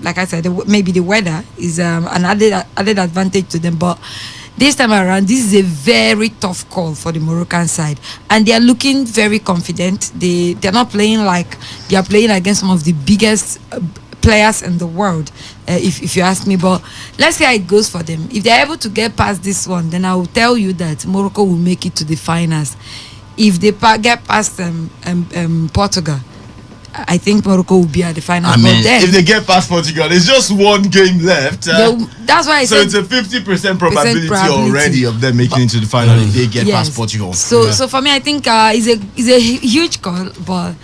like I said, maybe the weather is an added advantage to them. But this time around, this is a very tough call for the Moroccan side, and they are looking very confident. They're not playing like they are playing against some of the biggest players in the world, if you ask me. But let's see how it goes for them. If they're able to get past this one, then I will tell you that Morocco will make it to the finals. If they get past Portugal, I think Morocco will be at the final. I mean, if they get past Portugal, there's just one game left. That's why I said it's a 50% probability already of them making it to the final if they get past Portugal. So for me, I think it's a huge call, but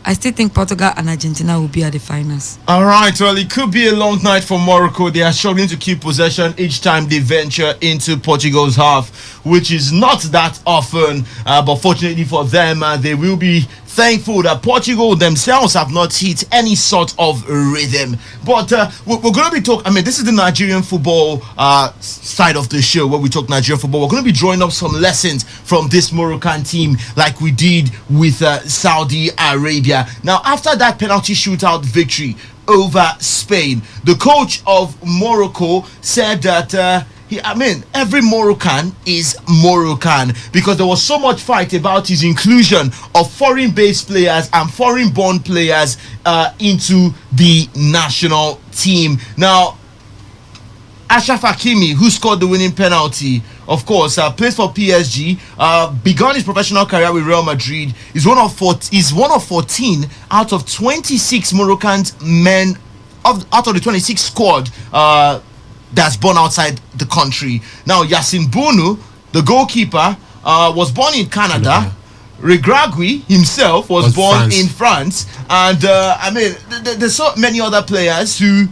I still think Portugal and Argentina will be at the finals. All right, well, it could be a long night for Morocco. They are struggling to keep possession each time they venture into Portugal's half, which is not that often. But fortunately for them, they will be thankful that Portugal themselves have not hit any sort of rhythm. But we're going to be talking, I mean, this is the Nigerian football side of the show where we talk Nigerian football. We're going to be drawing up some lessons from this Moroccan team like we did with Saudi Arabia. Now, after that penalty shootout victory over Spain, the coach of Morocco said that every Moroccan is Moroccan, because there was so much fight about his inclusion of foreign-based players and foreign-born players into the national team. Now, Achraf Hakimi, who scored the winning penalty, of course, plays for PSG, began his professional career with Real Madrid. He's one of 14 out of 26 Moroccan men out of the 26 squad that's born outside the country. Now, Yassine Bounou, the goalkeeper, was born in Canada. Regragui himself was born in France. And, there's so many other players who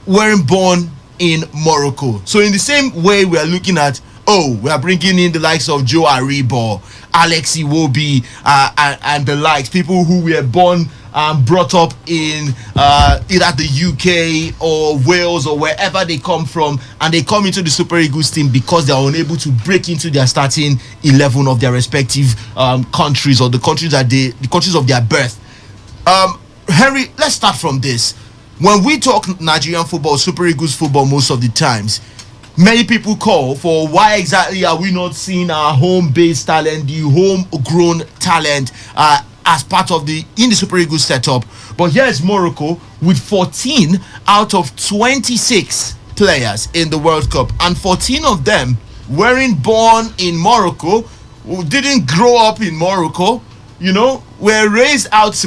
weren't born in Morocco. So, in the same way, we are looking at, we are bringing in the likes of Joe Aribo, Alex Iwobi, and the likes, people who were born brought up in either the UK or Wales or wherever they come from, and they come into the Super Eagles team because they are unable to break into their starting 11 of their respective countries, or the countries of their birth. Henry, let's start from this. When we talk Nigerian football, Super Eagles football, most of the times, many people call for why exactly are we not seeing our home-based talent, the homegrown talent, as part of the Super Eagles setup. But here's Morocco with 14 out of 26 players in the World Cup, and 14 of them weren't born in Morocco, didn't grow up in Morocco, were raised out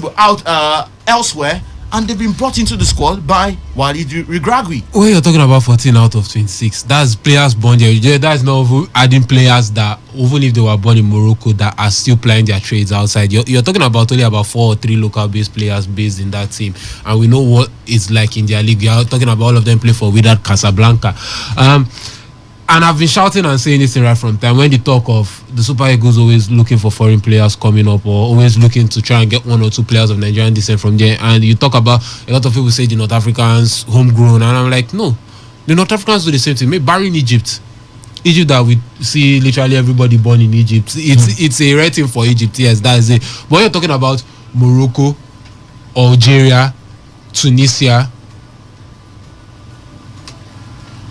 elsewhere, and they've been brought into the squad by Walid Regragui. When you're talking about 14 out of 26, that's players born there. That's not adding players that, even if they were born in Morocco, that are still playing their trades outside. You're talking about only about 4 or 3 local-based players based in that team. And we know what it's like in their league. You're talking about all of them play for Wydad Casablanca. And I've been shouting and saying this right from time when they talk of the Super Eagles always looking for foreign players coming up, or always looking to try and get 1 or 2 players of Nigerian descent from there. And you talk about, a lot of people say the North Africans homegrown, and I'm like, no, the North Africans do the same thing. Maybe barring Egypt that we see literally everybody born in Egypt. It's a rare thing for Egypt, yes, that is it. But when you're talking about Morocco, Algeria, Tunisia,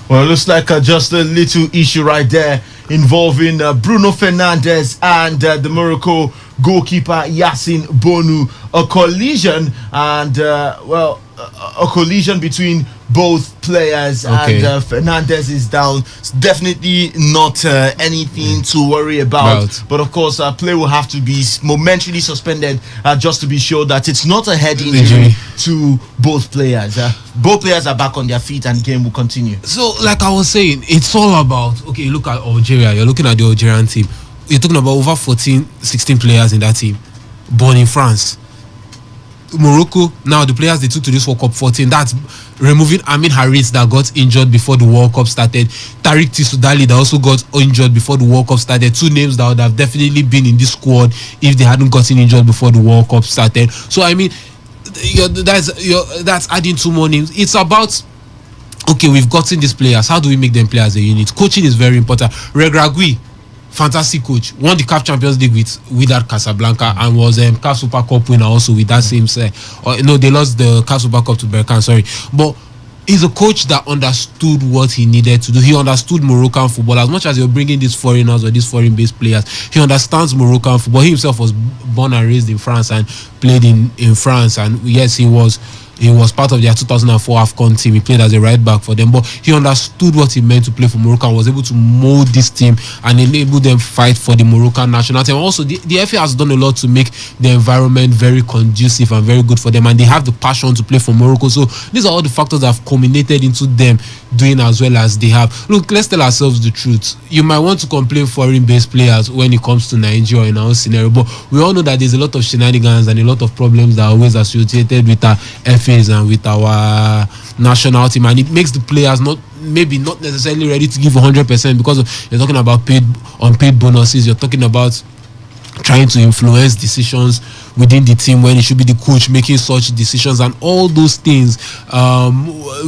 well, it looks like just a little issue right there involving Bruno Fernandes and the Morocco goalkeeper Yassine Bounou. A collision, and a collision between both players, and Fernandes is down. It's definitely not anything to worry about. But of course, play will have to be momentarily suspended just to be sure that it's not a head injury to both players. Both players are back on their feet, and the game will continue. So, like I was saying, it's all about, look at Algeria. You're looking at the Algerian team. You're talking about over 14, 16 players in that team, born in France. Morocco, now the players they took to this World Cup, 14. That's removing Amin Harit that got injured before the World Cup started. Tariq Tissoudali that also got injured before the World Cup started. 2 names that would have definitely been in this squad if they hadn't gotten injured before the World Cup started. So I mean, that's adding 2 more names. It's about, we've gotten these players. How do we make them play as a unit? Coaching is very important. Regragui, fantastic coach, won the CAF Champions League with Wydad Casablanca, and was CAF Super Cup winner also with that same set. They lost the CAF Super Cup to Berkane, sorry. But he's a coach that understood what he needed to do. He understood Moroccan football. As much as you're bringing these foreigners or these foreign-based players, he understands Moroccan football. He himself was born and raised in France and played in France. And yes, he was part of their 2004 AFCON team. He played as a right back for them, but he understood what it meant to play for Morocco and was able to mold this team and enable them fight for the Moroccan national team. Also, the FA has done a lot to make the environment very conducive and very good for them, and they have the passion to play for Morocco. So these are all the factors that have culminated into them doing as well as they have. Look, let's tell ourselves the truth. You might want to complain foreign-based players when it comes to Nigeria in our scenario, but we all know that there's a lot of shenanigans and a lot of problems that are always associated with our FA and with our national team, and it makes the players not necessarily ready to give 100% because you're talking about unpaid bonuses. You're talking about trying to influence decisions within the team when it should be the coach making such decisions and all those things.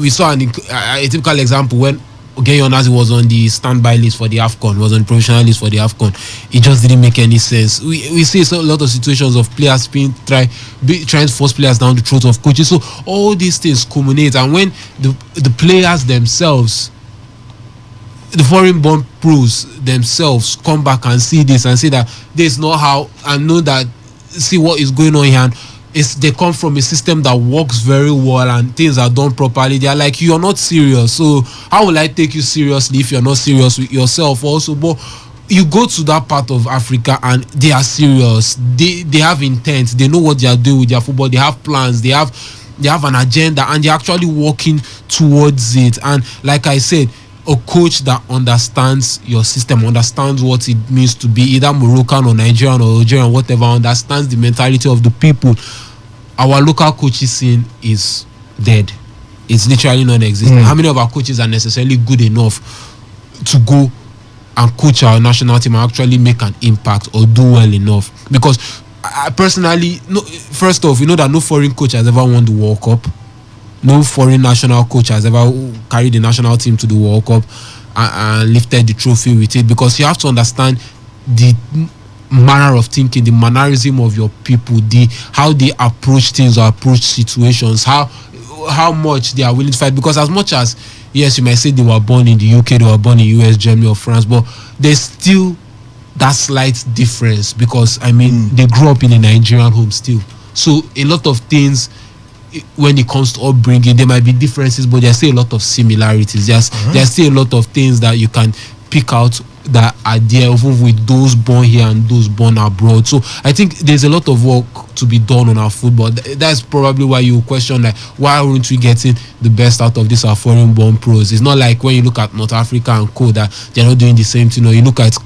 We saw a typical example when Ogenye Onazi was on the standby list for the AFCON, was on the provisional list for the AFCON. It just didn't make any sense. We see a lot of situations of players trying to force players down the throat of coaches. So all these things culminate, and when the players themselves, the foreign-born pros themselves, come back and see this and say that there's not how, and know that, see what is going on here, and they come from a system that works very well and things are done properly. They are like, you're not serious, so how will I take you seriously if you're not serious with yourself also? But you go to that part of Africa and they are serious. They have intent. They know what they are doing with their football. They have plans. They have an agenda, and they're actually working towards it. And like I said, a coach that understands your system, understands what it means to be either Moroccan or Nigerian or Algerian, whatever, understands the mentality of the people. Our local coaching scene is dead. It's literally non-existent. How many of our coaches are necessarily good enough to go and coach our national team and actually make an impact or do well enough? Because I personally, first off, you know that no foreign coach has ever won the World Cup. No foreign national coach has ever carried the national team to the World Cup and lifted the trophy with it, because you have to understand the manner of thinking, the mannerism of your people, how they approach things or approach situations, how much they are willing to fight. Because as much as, yes, you might say they were born in the UK, they were born in US, Germany or France, but there's still that slight difference, because they grew up in a Nigerian home still. So a lot of things, when it comes to upbringing, there might be differences, but there's still a lot of similarities. There's still a lot of things that you can pick out that are there, even with those born here and those born abroad. So I think there's a lot of work to be done on our football. That's probably why you question, like, why aren't we getting the best out of this, our foreign born pros? It's not like when you look at North Africa and co, that they're not doing the same thing. You look at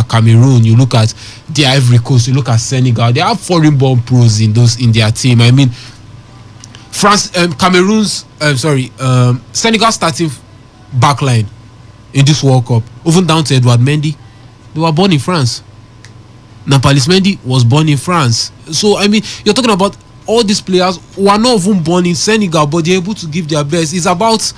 Cameroon, you look at the Ivory Coast, you look at Senegal. They have foreign born pros in their team. Senegal starting backline in this World Cup, even down to Edouard Mendy, they were born in France. Nampalys Mendy was born in France. So you're talking about all these players who are not even born in Senegal, but they're able to give their best. It's about,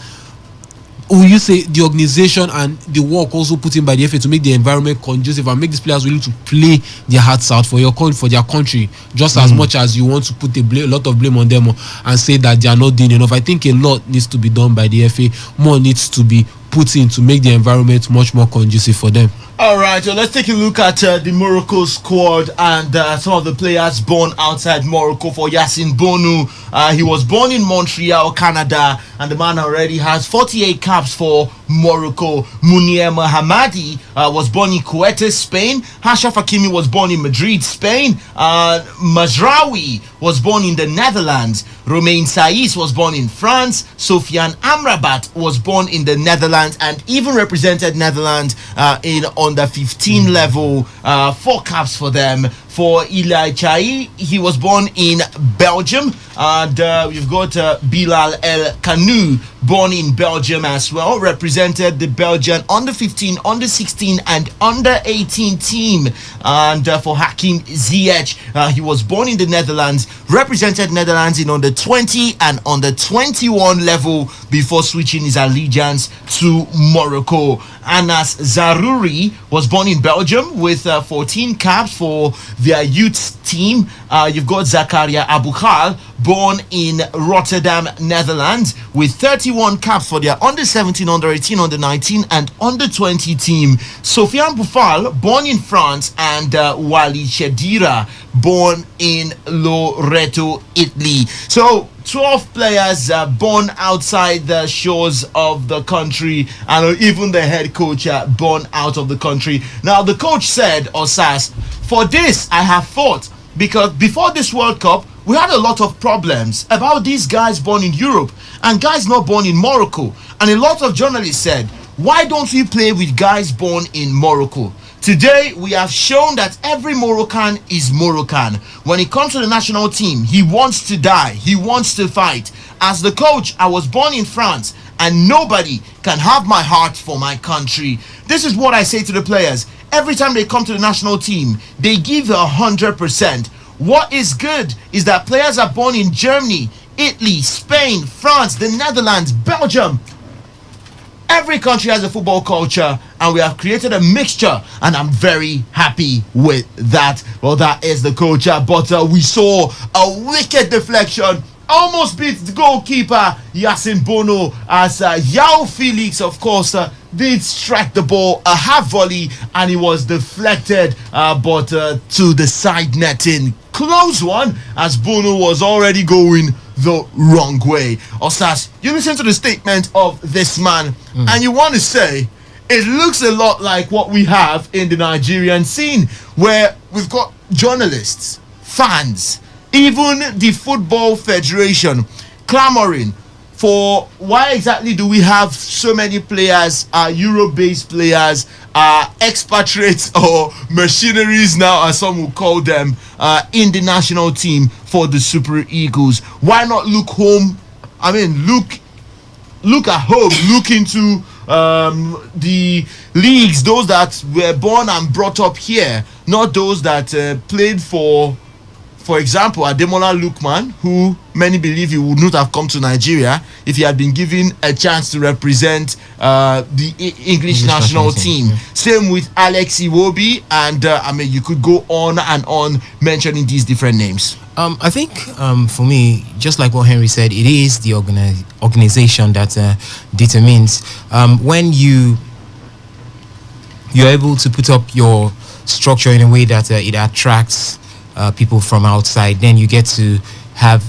the organization and the work also put in by the FA to make the environment conducive and make these players willing to play their hearts out for their country, just as much as you want to put a lot of blame on them and say that they are not doing enough. I think a lot needs to be done by the FA. More needs to be put in to make the environment much more conducive for them. All right, so let's take a look at the Morocco squad and some of the players born outside Morocco. For Yassine Bonu, he was born in Montreal, Canada, and the man already has 48 caps for Morocco. Mounir Mohammadi was born in Kuwait, Spain. Ashraf Hakimi was born in Madrid, Spain. Mazraoui was born in the Netherlands. Romain Saiss was born in France. Sofiane Amrabat was born in the Netherlands and even represented Netherlands in under 15 level. 4 caps for them. For Ilai Chai, he was born in Belgium, and we've got Bilal El Kanu, born in Belgium as well, represented the Belgian under 15, under 16 and under 18 team. And for Hakim Ziyech, he was born in the Netherlands, represented Netherlands in under 20 and under 21 level before switching his allegiance to Morocco. Anas Zarouri was born in Belgium with 14 caps for the their youth team. You've got Zakaria Abukhal, born in Rotterdam, Netherlands, with 31 caps for their under 17, under 18, under 19, and under 20 team. Sofiane Boufal, born in France, and Wali Chedira, born in Loreto, Italy. So 12 players born outside the shores of the country, and even the head coach born out of the country. Now, the coach said, Osas, for this I have fought, because before this World Cup, we had a lot of problems about these guys born in Europe and guys not born in Morocco. And a lot of journalists said, why don't we play with guys born in Morocco? Today, we have shown that every Moroccan is Moroccan. When it comes to the national team, he wants to die. He wants to fight. As the coach, I was born in France, and nobody can have my heart for my country. This is what I say to the players. Every time they come to the national team, they give 100%. What is good is that players are born in Germany, Italy, Spain, France, the Netherlands, Belgium. Every country has a football culture, and we have created a mixture, and I'm very happy with that. Well, that is the culture, but we saw a wicked deflection, almost beat the goalkeeper Yasin Bono, as Yao Felix, of course, did strike the ball a half volley, and it was deflected, but to the side netting. Close one, as Bono was already going the wrong way. Osas, you listen to the statement of this man, and you want to say it looks a lot like what we have in the Nigerian scene, where we've got journalists, fans, even the Football Federation clamoring for why exactly do we have so many players, Euro-based players, expatriates or mercenaries now, as some will call them, in the national team for the Super Eagles. Why not look home? I mean, look at home. Look into the leagues, those that were born and brought up here, not those that played for example, Ademola Lookman, who many believe he would not have come to Nigeria if he had been given a chance to represent the English national team. Same with Alex Iwobi, and I mean, you could go on and on mentioning these different names. I think for me, just like what Henry said, it is the organization that determines when you're able to put up your structure in a way that it attracts people from outside. Then you get to have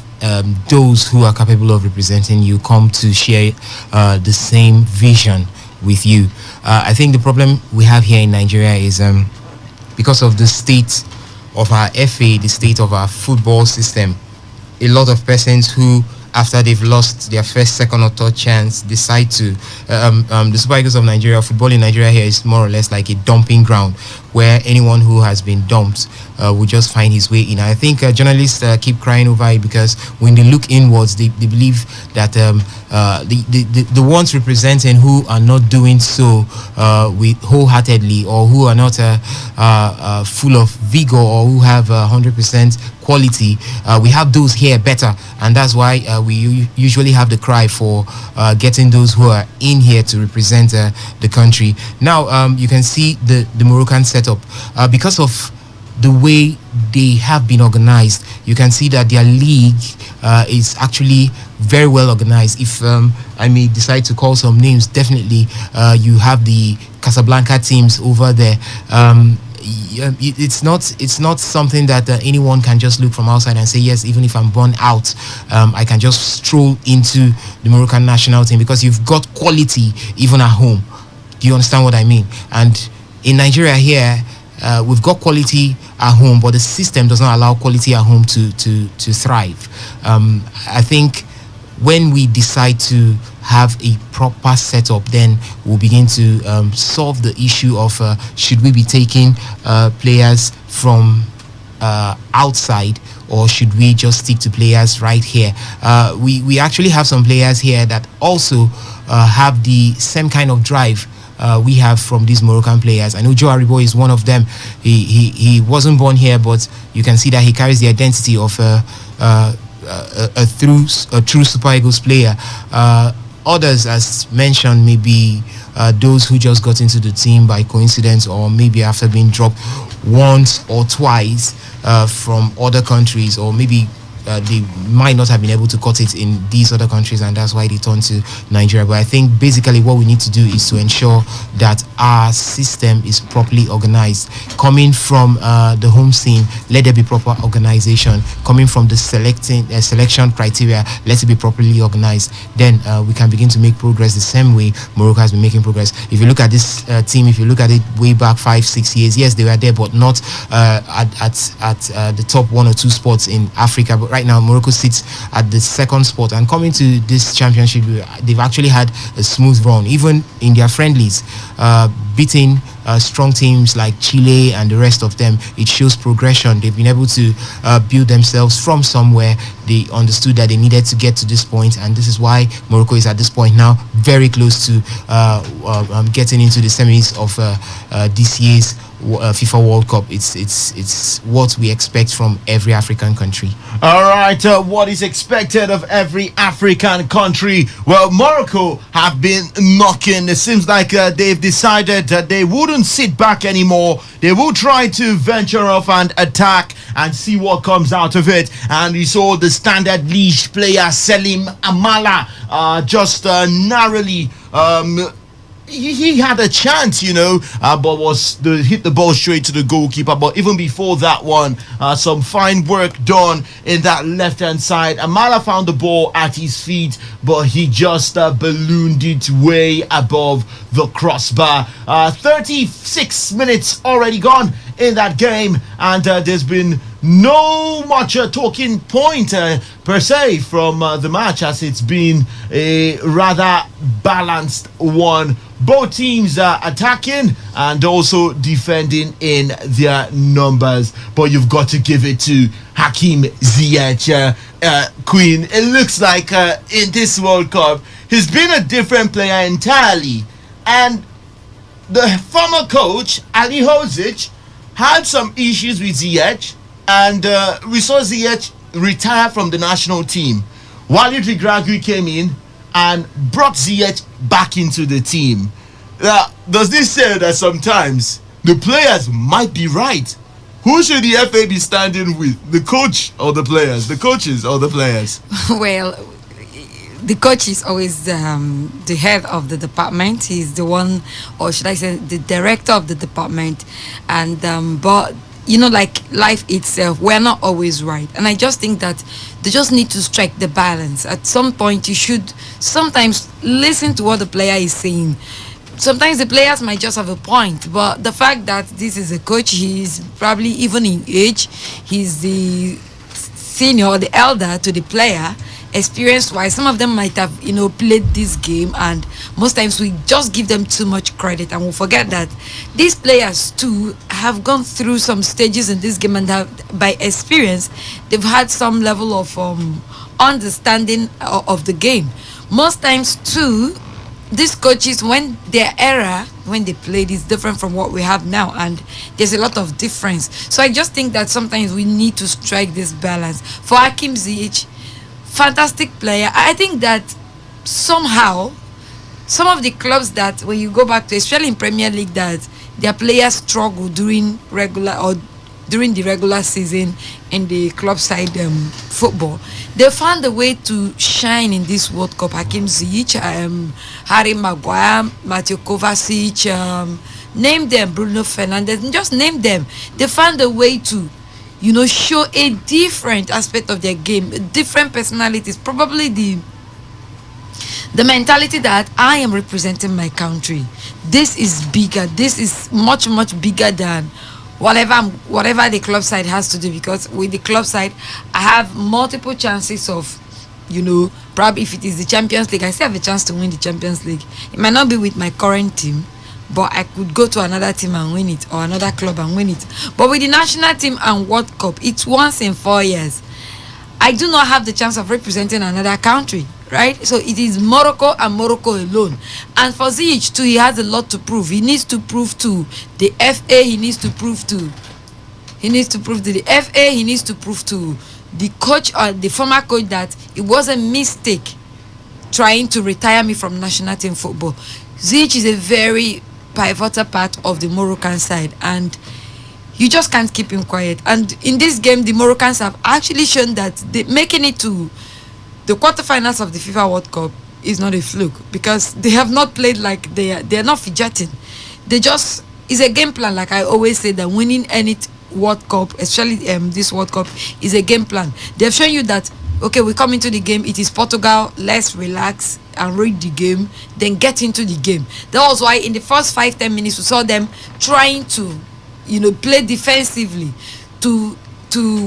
those who are capable of representing you come to share the same vision with you. I think the problem we have here in Nigeria is because of the state of our FA, the state of our football system. A lot of persons who, after they've lost their first, second, or third chance, decide to the Super Eagles of Nigeria, football in Nigeria here is more or less like a dumping ground where anyone who has been dumped will just find his way in. I think journalists keep crying over it because when they look inwards, they believe that the ones representing who are not doing so with wholeheartedly, or who are not full of vigor, or who have 100% quality, we have those here better, and that's why we usually have the cry for getting those who are in here to represent the country. Now you can see the Moroccan setup because of the way they have been organized. You can see that their league is actually very well organized. If I may decide to call some names, definitely you have the Casablanca teams over there. It's not something that anyone can just look from outside and say, yes, even if I'm born out, I can just stroll into the Moroccan national team, because you've got quality even at home. Do you understand what I mean? And in Nigeria here, we've got quality at home, but the system does not allow quality at home to thrive. I think when we decide to have a proper setup, then we'll begin to solve the issue of should we be taking players from outside, or should we just stick to players right here? We actually have some players here that also have the same kind of drive we have from these Moroccan players. I know Joe Aribo is one of them. He wasn't born here, but you can see that he carries the identity of a true Super Eagles player. Others, as mentioned, maybe those who just got into the team by coincidence or maybe after being dropped once or twice from other countries, or maybe they might not have been able to cut it in these other countries, and that's why they turn to Nigeria. But I think basically what we need to do is to ensure that our system is properly organized. Coming from the home scene, let there be proper organization. Coming from the selection criteria, let it be properly organized. Then we can begin to make progress the same way Morocco has been making progress. If you look at this team, if you look at it way back 5-6 years, yes, they were there, but not at the top 1 or 2 spots in Africa. But right now, Morocco sits at the 2nd spot, and coming to this championship, they've actually had a smooth run, even in their friendlies, beating strong teams like Chile and the rest of them. It shows progression. They've been able to build themselves from somewhere. They understood that they needed to get to this point, and this is why Morocco is at this point now, very close to getting into the semis of this year's FIFA World Cup. It's what we expect from every African country. All right, what is expected of every African country? Well, Morocco have been knocking. It seems like they've decided that they wouldn't sit back anymore. They will try to venture off and attack and see what comes out of it. And we saw the standard Liège player Selim Amala just narrowly he had a chance, but hit the ball straight to the goalkeeper. But even before that one, some fine work done in that left-hand side. Amala found the ball at his feet, but he just ballooned it way above the crossbar. 36 minutes already gone in that game, and there's been no much talking point per se from the match, as it's been a rather balanced one. Both teams are attacking and also defending in their numbers, but you've got to give it to Hakim Ziyech, Queen. It looks like in this World Cup he's been a different player entirely, and the former coach Ali Hozic had some issues with Ziyech, and we saw Ziyech retire from the national team. Walid Regragui came in and brought Ziyech back into the team. Does this say that sometimes the players might be right? Who should the FA be standing with? The coach or the players? The coaches or the players? Well, the coach is always the head of the department. He's the one, or should I say, the director of the department. And but like life itself, we're not always right. And I just think that they just need to strike the balance. At some point, you should sometimes listen to what the player is saying. Sometimes the players might just have a point, but the fact that this is a coach, he's probably even in age, he's the senior or the elder to the player, experience-wise. Some of them might have, played this game, and most times we just give them too much credit, and we forget that these players too have gone through some stages in this game, and have, by experience, they've had some level of understanding of the game. Most times too, these coaches, when their era, when they played, is different from what we have now, and there's a lot of difference. So I just think that sometimes we need to strike this balance. For Hakim Ziyech, fantastic player. I think that somehow some of the clubs that, when you go back to, especially in Premier League, that their players struggle during the regular season in the club side football, they found a way to shine in this World Cup. Hakim Ziyech, Harry Maguire, Mateo Kovacic, name them, Bruno Fernandes, just name them. They found a way to show a different aspect of their game, different personalities. Probably the mentality that I am representing my country. This is bigger. This is much, much bigger than whatever the club side has to do, because with the club side I have multiple chances of, probably if it is the Champions League, I still have a chance to win the Champions League. It might not be with my current team, but I could go to another team and win it, or another club and win it. But with the national team and World Cup, it's once in 4 years. I do not have the chance of representing another country, right? So it is Morocco and Morocco alone. And for Ziyech too, he has a lot to prove. He needs to prove to the FA, he needs to prove to the FA, he needs to prove to the coach or the former coach that it was a mistake trying to retire me from national team football. Ziyech is a very pivotal part of the Moroccan side, and you just can't keep him quiet. And in this game, the Moroccans have actually shown that making it to the quarterfinals of the FIFA World Cup is not a fluke, because they have not played like they're not fidgeting. They just, it's a game plan. Like I always say, that winning any World Cup, especially this World Cup, is a game plan. They've shown you that, okay, we come into the game, it is Portugal, let's relax and read the game, then get into the game. That was why in the first 5-10 minutes we saw them trying to, play defensively to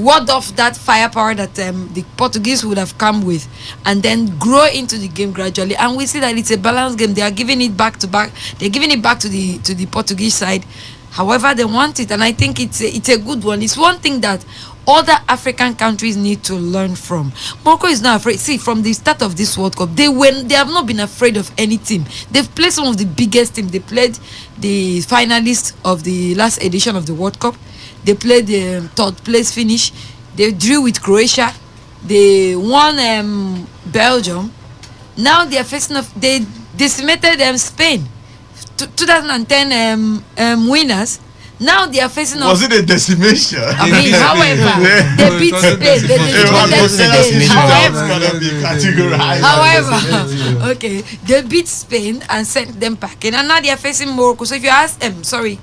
ward off that firepower that the Portuguese would have come with, and then grow into the game gradually. And we see that it's a balanced game. They are giving it back to back. They're giving it back to the Portuguese side. However they want it, and I think it's a good one. It's one thing that other African countries need to learn from. Morocco is not afraid. See, from the start of this World Cup, they have not been afraid of any team. They've played some of the biggest teams. They played the finalists of the last edition of the World Cup. They played the third place finish. They drew with Croatia. They won Belgium. Now they are facing they decimated Spain. 2010 winners. Now they are facing Was it a decimation? I mean, however, they beat Spain. They decimated Spain. However, okay, they beat Spain and sent them packing, and now they are facing Morocco. So if you ask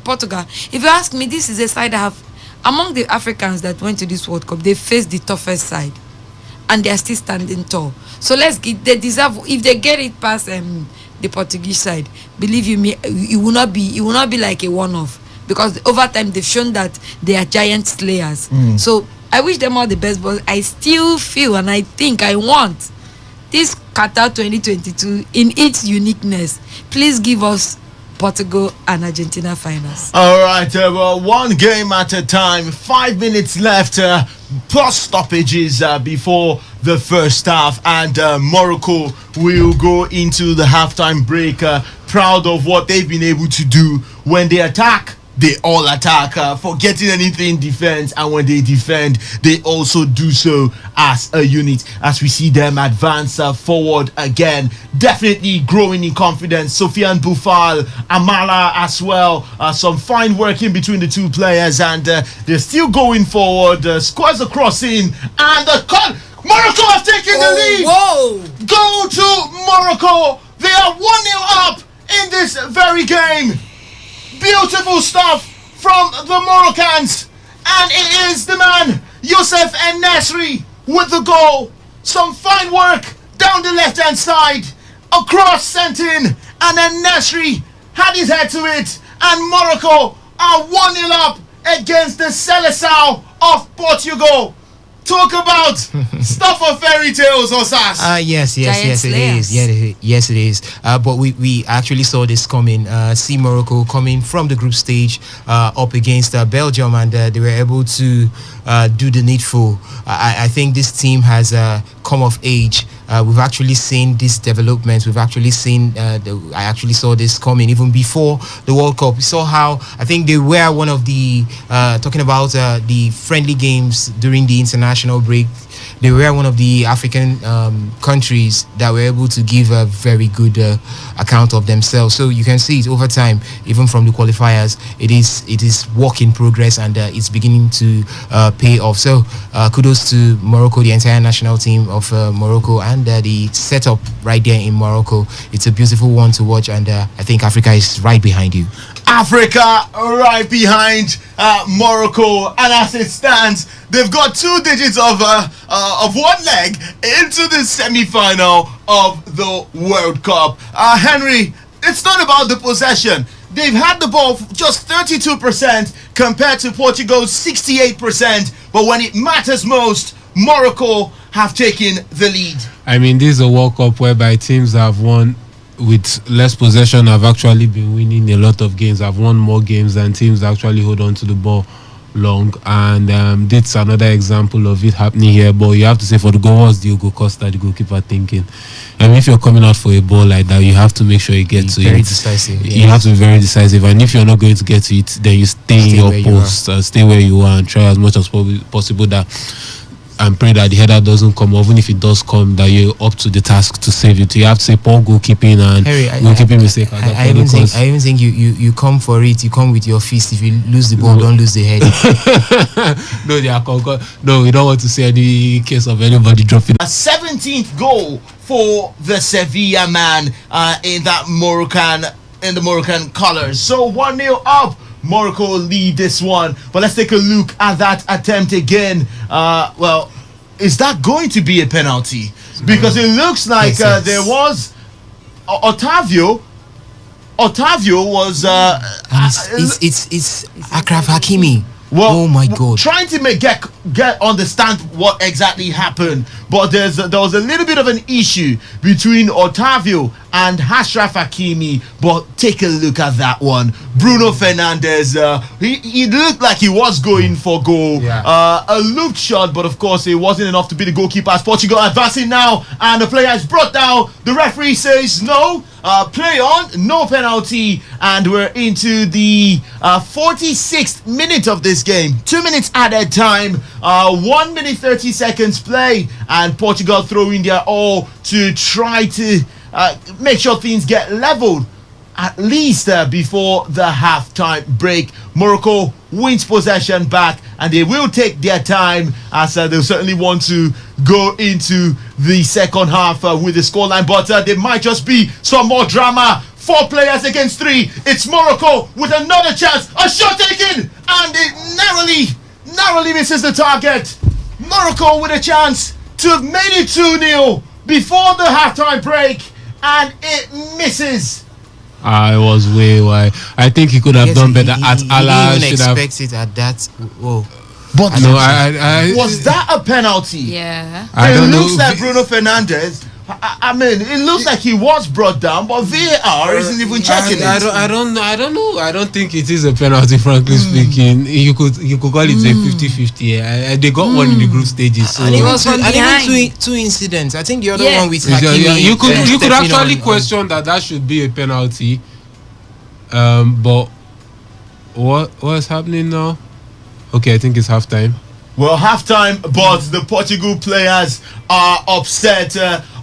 Portugal, if you ask me, this is a side that have, among the Africans that went to this World Cup, they faced the toughest side, and they are still standing tall. So they deserve, if they get it past the Portuguese side, believe you me, it will not be like a one-off, because over time they've shown that they are giant slayers. So I wish them all the best, but I still feel, and I think I want this Qatar 2022 in its uniqueness. Please give us Portugal and Argentina finals. All right, well, one game at a time. 5 minutes left, plus stoppages before the first half, and Morocco will go into the halftime break proud of what they've been able to do. When they attack, they all attack, forgetting anything defense, and when they defend, they also do so as a unit. As we see them advance forward again, definitely growing in confidence. Sofiane Boufal, Amala as well, some fine work in between the two players, and they're still going forward. Squares a crossing, and the cut. Morocco have taken the lead. Whoa! Go to Morocco. They are 1-0 up in this very game. Beautiful stuff from the Moroccans, and it is the man Youssef En-Nesyri with the goal. Some fine work down the left hand side, a cross sent in, and En-Nesyri had his head to it, and Morocco are 1-0 up against the Seleção of Portugal. Talk about stuff of fairy tales, Osas. Yes, it is. Yes, it is. But we actually saw this coming. See Morocco coming from the group stage up against Belgium, and they were able to do the needful. I think this team has come of age. We've actually seen this development. We've actually seen. I actually saw this coming even before the World Cup. We saw how I think they were one of the talking about the friendly games during the international break. They were one of the African countries that were able to give a very good account of themselves. So you can see it over time, even from the qualifiers. It is work in progress, and it's beginning to pay off. So kudos to Morocco, the entire national team of Morocco, and the setup right there in Morocco. It's a beautiful one to watch, and I think Africa is right behind you. Africa right behind Morocco, and as it stands, they've got 2 digits of one leg into the semi-final of the World Cup. Henry, it's not about the possession. They've had the ball just 32% compared to Portugal's 68%, but when it matters most, Morocco have taken the lead. I mean, this is a World Cup whereby teams have won with less possession have actually been winning a lot of games. Have won more games than teams that actually hold on to the ball long, and that's another example of it happening here. But you have to say, for the goal, was Diogo Costa, the goalkeeper, thinking? And if you're coming out for a ball like that, you have to make sure you get to very it. Decisive. You have to be very decisive, and if you're not going to get to it, then you stay in your post, stay where you are, and try as much as possible that and pray that the header doesn't come, or even if it does come, that you're up to the task to save it. You have to say poor goalkeeping and goalkeeping mistake. I even think you come for it. You come with your fist. If you lose the ball, don't lose the head. No, they are no, we don't want to see any case of anybody dropping. A 17th goal for the Sevilla man in the Moroccan colors. So 1-0 up. Morocco lead this one, but let's take a look at that attempt again. Well, is that going to be a penalty? Because it looks like there was Otavio was it's Akraf Hakimi. Well, oh my God! Trying to get understand what exactly happened, but there was a little bit of an issue between Otavio and Ashraf Hakimi. But take a look at that one. Bruno Fernandes, he looked like he was going for goal. Yeah. A looped shot, but of course it wasn't enough to be the goalkeeper. As Portugal advancing now, and the player is brought down. The referee says no. Play on, no penalty, and we're into the 46th minute of this game. 2 minutes added time, 1 minute 30 seconds play, and Portugal throwing their all to try to make sure things get leveled at least before the halftime break. Morocco wins possession back, and they will take their time, as they'll certainly want to go into the second half with the scoreline, but there might just be some more drama. 4 players against 3. It's Morocco with another chance. A shot taken, and it narrowly misses the target. Morocco with a chance to have made it 2-0 before the halftime break, and it misses. It was way wide. I think he could have done better. Allah should have expected at that. Whoa. But no, was that a penalty? Yeah. It looks like Bruno Fernandes. I mean, it looks like he was brought down, but VAR isn't even checking it. I don't know. I don't think it is a penalty, frankly speaking. You could call it a 50-50. They got one in the group stages. So. And even two incidents. I think the other one with Hakimi. You could actually question that should be a penalty. But what's happening now? Okay, I think it's halftime. Well, halftime, but the Portugal players are upset.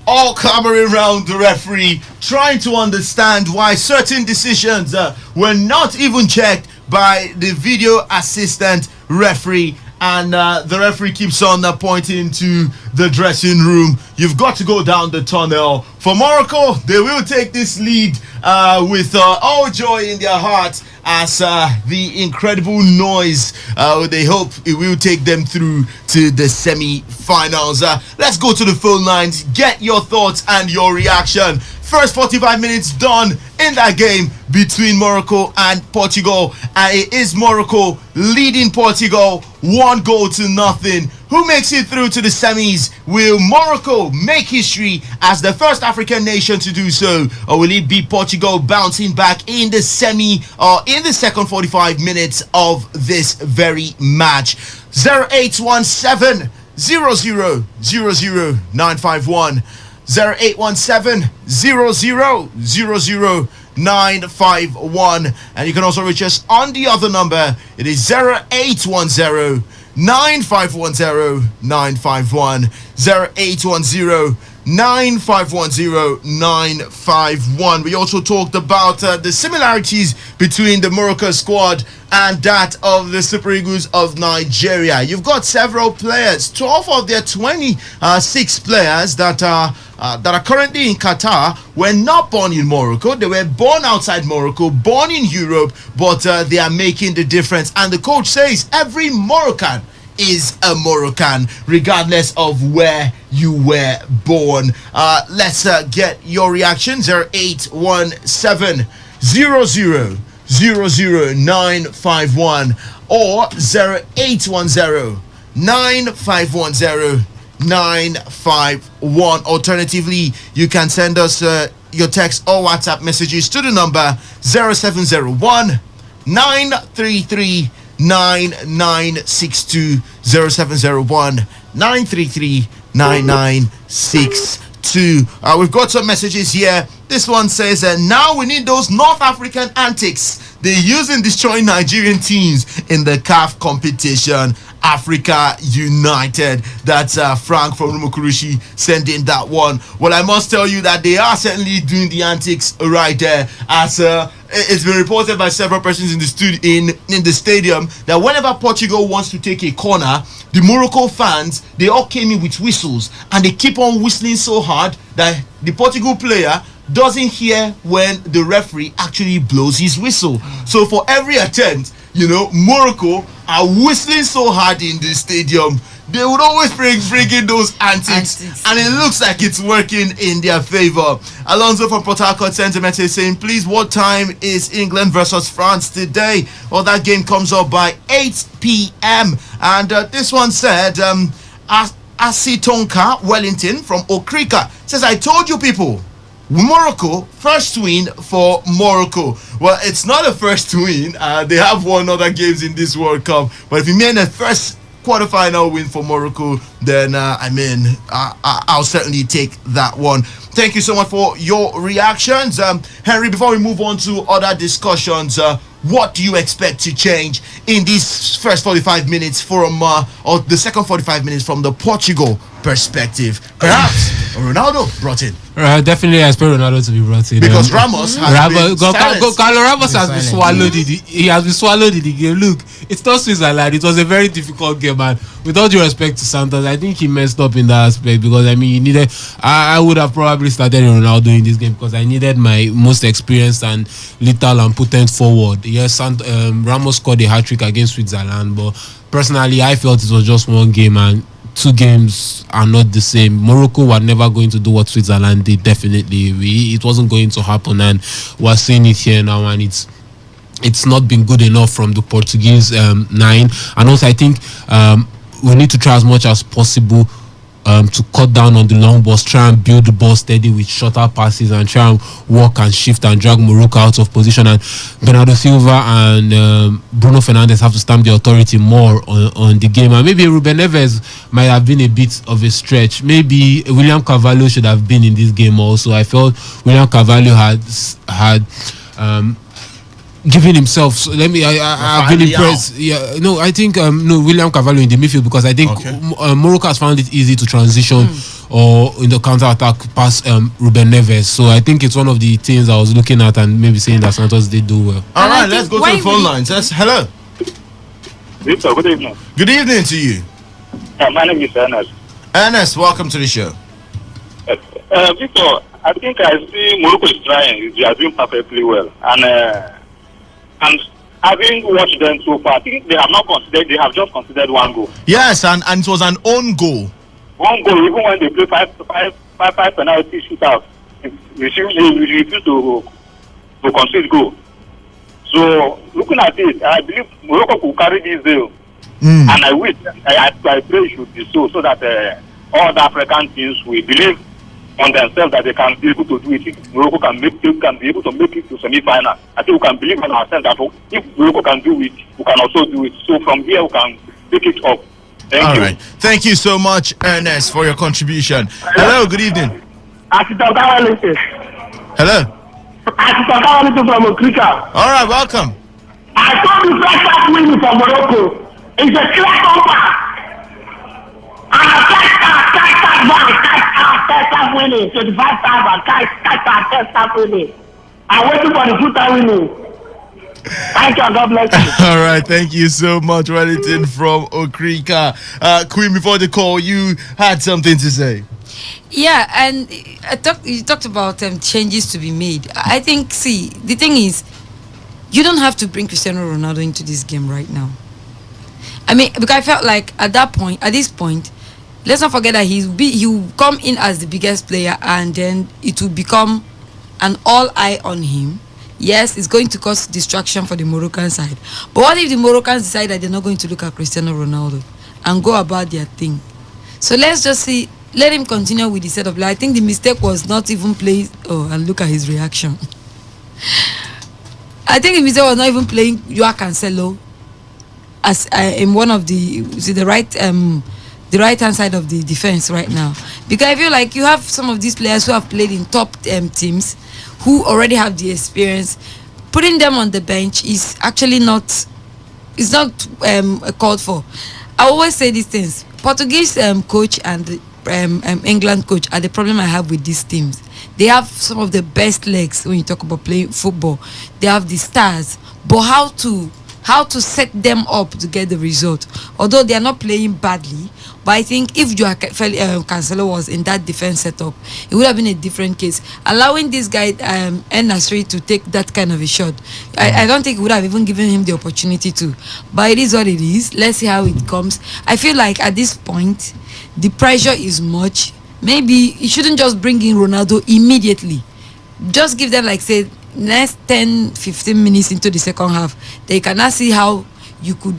All clamoring around the referee, trying to understand why certain decisions were not even checked by the video assistant referee. And the referee keeps on pointing to the dressing room. You've got to go down the tunnel. For Morocco, they will take this lead with all joy in their hearts, as the incredible noise, they hope it will take them through to the semi-finals. Let's go to the phone lines. Get your thoughts and your reaction. First 45 minutes done in that game between Morocco and Portugal, and it is Morocco leading Portugal 1-0. Who makes it through to the semis? Will Morocco make history as the first African nation to do so, or will it be Portugal bouncing back in the semi or in the second 45 minutes of this very match? 0817 00 951 0817 00 951, and you can also reach us on the other number. It is 0810 9510 951 0810 9510 951. We also talked about the similarities between the Morocco squad and that of the Super Eagles of Nigeria. You've got several players, 12 of their 26 players that are currently in Qatar were not born in Morocco. They were born outside Morocco, born in Europe, but they are making the difference. And the coach says every Moroccan is a Moroccan, regardless of where you were born. Let's get your reaction. 0817 00 951 or 0810 9510 951. Alternatively, you can send us your text or WhatsApp messages to the number 0701 933 9962 0701 933 9962. We've got some messages here. This one says now we need those North African antics they use in destroying Nigerian teams in the CAF competition. Africa United. That's Frank from Rumukurushi sending that one. Well, I must tell you that they are certainly doing the antics right there, as it's been reported by several persons in the in the stadium that whenever Portugal wants to take a corner, the Morocco fans, they all came in with whistles, and they keep on whistling so hard that the Portugal player doesn't hear when the referee actually blows his whistle. So for every attempt, Morocco are whistling so hard in the stadium. They would always bring in those antics, and it looks like it's working in their favor. Alonso from Port Harcourt Sentiment is saying, please, what time is England versus France today? Well, that game comes up by 8 p.m. And this one said, Asitonka Wellington from Okrika says, I told you people, Morocco, first win for Morocco. Well, it's not a first win. They have won other games in this World Cup. But if you mean a first quarterfinal win for Morocco, then I'll certainly take that one. Thank you so much for your reactions. Henry, before we move on to other discussions, what do you expect to change in these first 45 minutes from, or the second 45 minutes from the Portugal perspective? Perhaps Ronaldo brought in. Definitely, I expect Ronaldo to be brought in. Because Ramos has been silenced. Carlo Ramos has been swallowed. He has been swallowed in the game. Look, it's not Switzerland. It was a very difficult game, man. With all due respect to Santos, I think he messed up in that aspect, because he needed. I would have probably started Ronaldo in this game, because I needed my most experienced and lethal and potent forward. Yes, Ramos scored a hat-trick against Switzerland, but personally, I felt it was just one game, and two games are not the same. Morocco were never going to do what Switzerland did. Definitely, it wasn't going to happen, and we're seeing it here now, and it's not been good enough from the Portuguese nine. And also, I think we need to try as much as possible to cut down on the long balls, try and build the ball steady with shorter passes, and try and walk and shift and drag Morocco out of position. And Bernardo Silva and Bruno Fernandes have to stamp the authority more on the game. And maybe Ruben Neves might have been a bit of a stretch. Maybe William Carvalho should have been in this game also. I felt William Carvalho had giving himself. So I've been impressed. Yeah, no, I think William Carvalho in the midfield, because I think Morocco has found it easy to transition or in the counter attack past Ruben Neves. So I think it's one of the things I was looking at and maybe saying that Santos did do well. All right, let's go to the phone lines. Yes, hello. Victor, good evening. Good evening to you. My name is Ernest. Ernest, welcome to the show. Victor, I think I see Morocco is trying. They are doing perfectly well, and having watched them so far, I think they have not considered. They have just considered one goal. Yes, and it was an own goal. One goal, even when they play five penalty shootouts, they refuse to concede goal. So looking at it, I believe Morocco could carry this deal, and I wish, I pray it should be so that all the African teams will believe on themselves that they can be able to do it. If Morocco can be able to make it to semi-final, I think we can believe in ourselves that if Morocco can do it, we can also do it. So from here we can pick it up. Thank you. Right. Thank you so much, Ernest, for your contribution. Hello, good evening. Hello. From Okrika. All right, welcome. I told you first half winning for Morocco. It's a clear compact. And a first half winning, 25,000, first half winning. I'm waiting for the full-time winning. Thank you, God bless you. All right, thank you so much, Wellington from Okrika. Queen, before the call, you had something to say. Yeah, and you talked about changes to be made. I think, the thing is, you don't have to bring Cristiano Ronaldo into this game right now. I mean, because I felt like at this point, let's not forget that he will come in as the biggest player, and then it will become an all eye on him. Yes, it's going to cause distraction for the Moroccan side. But what if the Moroccans decide that they're not going to look at Cristiano Ronaldo and go about their thing? So let's just let him continue with the setup. I think the mistake was not even playing. Oh, and look at his reaction. I think the mistake was not even playing Joao Cancelo as in one of the right hand side of the defense right now, because I feel like you have some of these players who have played in top teams, who already have the experience. putting them on the bench is actually not, it's not called for. I always say these things. Portuguese coach and England coach are the problem I have with these teams. They have some of the best legs when you talk about playing football. They have the stars, but how to set them up to get the result. Although they are not playing badly, but I think if Cancelo was in that defense setup, it would have been a different case. Allowing this guy Nasri to take that kind of a shot, I don't think it would have even given him the opportunity to. But it is what it is. Let's see how it comes. I feel like at this point, the pressure is much. Maybe you shouldn't just bring in Ronaldo immediately. Just give them, like, say, next 10-15 minutes into the second half, they can now see how you could,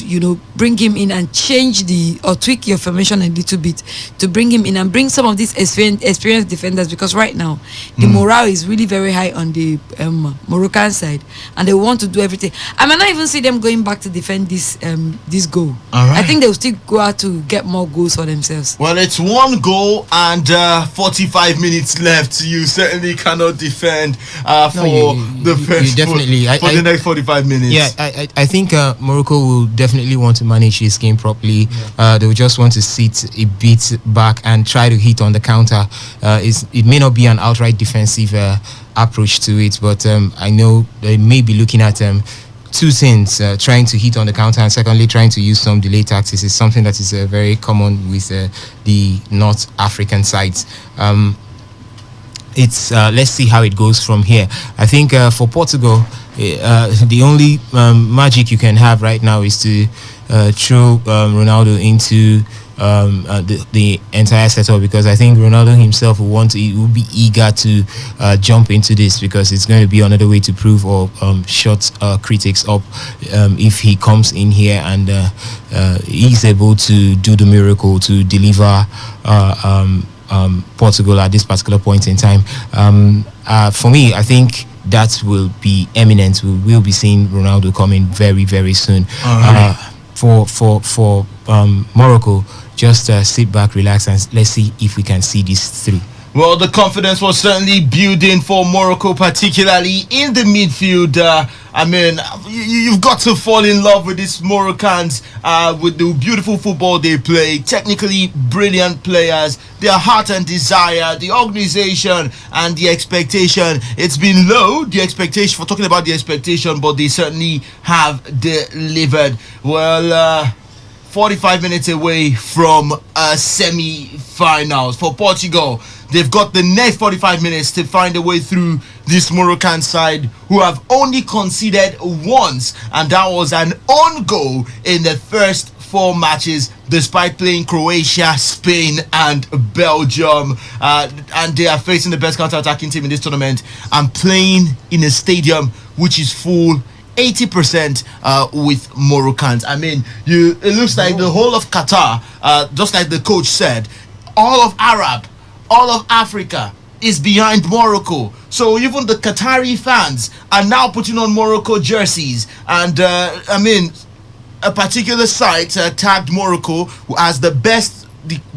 bring him in and change or tweak your formation a little bit to bring him in and bring some of these experienced defenders, because right now the morale is really very high on the Moroccan side and they want to do everything. I might not even see them going back to defend this goal. All right. I think they'll still go out to get more goals for themselves. Well, it's 1 goal and 45 minutes left. You certainly cannot defend the next 45 minutes. Yeah, I think Morocco will definitely want to manage this game properly. They will just want to sit a bit back and try to hit on the counter. It may not be an outright defensive approach to it, but I know they may be looking at two things: trying to hit on the counter, and secondly, trying to use some delay tactics. Is something that is very common with the North African sides. Let's see how it goes from here. I think for Portugal, the only magic you can have right now is to throw Ronaldo into the entire setup, because I think Ronaldo himself will be eager to jump into this, because it's going to be another way to prove or shut critics up if he comes in here and he's able to do the miracle to deliver Portugal at this particular point in time. For me, I think that will be eminent. We will be seeing Ronaldo coming very, very soon. For Morocco, just sit back, relax, and let's see if we can see this through. Well, the confidence was certainly building for Morocco, particularly in the midfield. I mean, you've got to fall in love with these Moroccans, with the beautiful football they play, technically brilliant players, their heart and desire, the organization and the expectation. It's been low, the expectation, for talking about the expectation, but they certainly have delivered. Well, 45 minutes away from semi-finals for Portugal. They've got the next 45 minutes to find a way through this Moroccan side, who have only conceded once, and that was an own goal in the first 4 matches, despite playing Croatia, Spain and Belgium, and they are facing the best counter-attacking team in this tournament and playing in a stadium which is full 80% with Moroccans. I mean, it looks like the whole of Qatar, just like the coach said, all of Africa is behind Morocco. So even the Qatari fans are now putting on Morocco jerseys. And I mean, a particular site tagged Morocco as the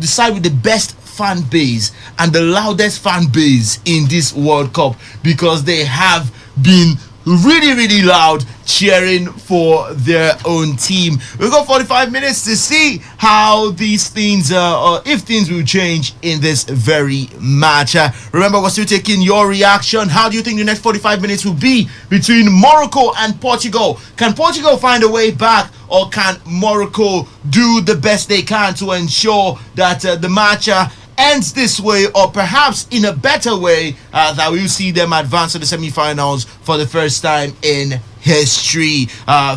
side with the best fan base and the loudest fan base in this World Cup, because they have been really, really loud cheering for their own team. We've got 45 minutes to see how these things, or if things will change in this very match. Remember, we're still taking your reaction. How do you think the next 45 minutes will be between Morocco and Portugal? Can Portugal find a way back, or can Morocco do the best they can to ensure that the match ends this way, or perhaps in a better way, that we'll see them advance to the semi-finals for the first time in history.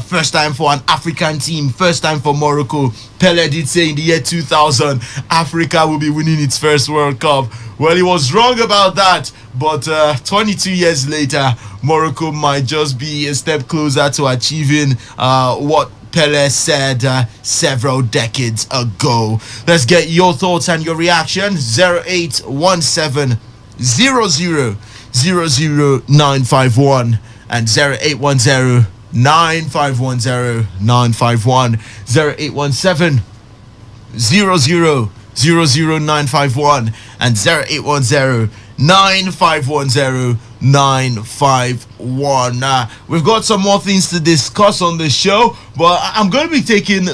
First time for an African team, first time for Morocco. Pele did say in the year 2000 Africa will be winning its first World Cup. Well, he was wrong about that, but 22 years later, Morocco might just be a step closer to achieving what Pele said several decades ago. Let's get your thoughts and your reaction. 0817 00 951 and 0810 9510 951. 0817 00 951 and 0810 9510 Today95.1. We've got some more things to discuss on the show, but I'm going to be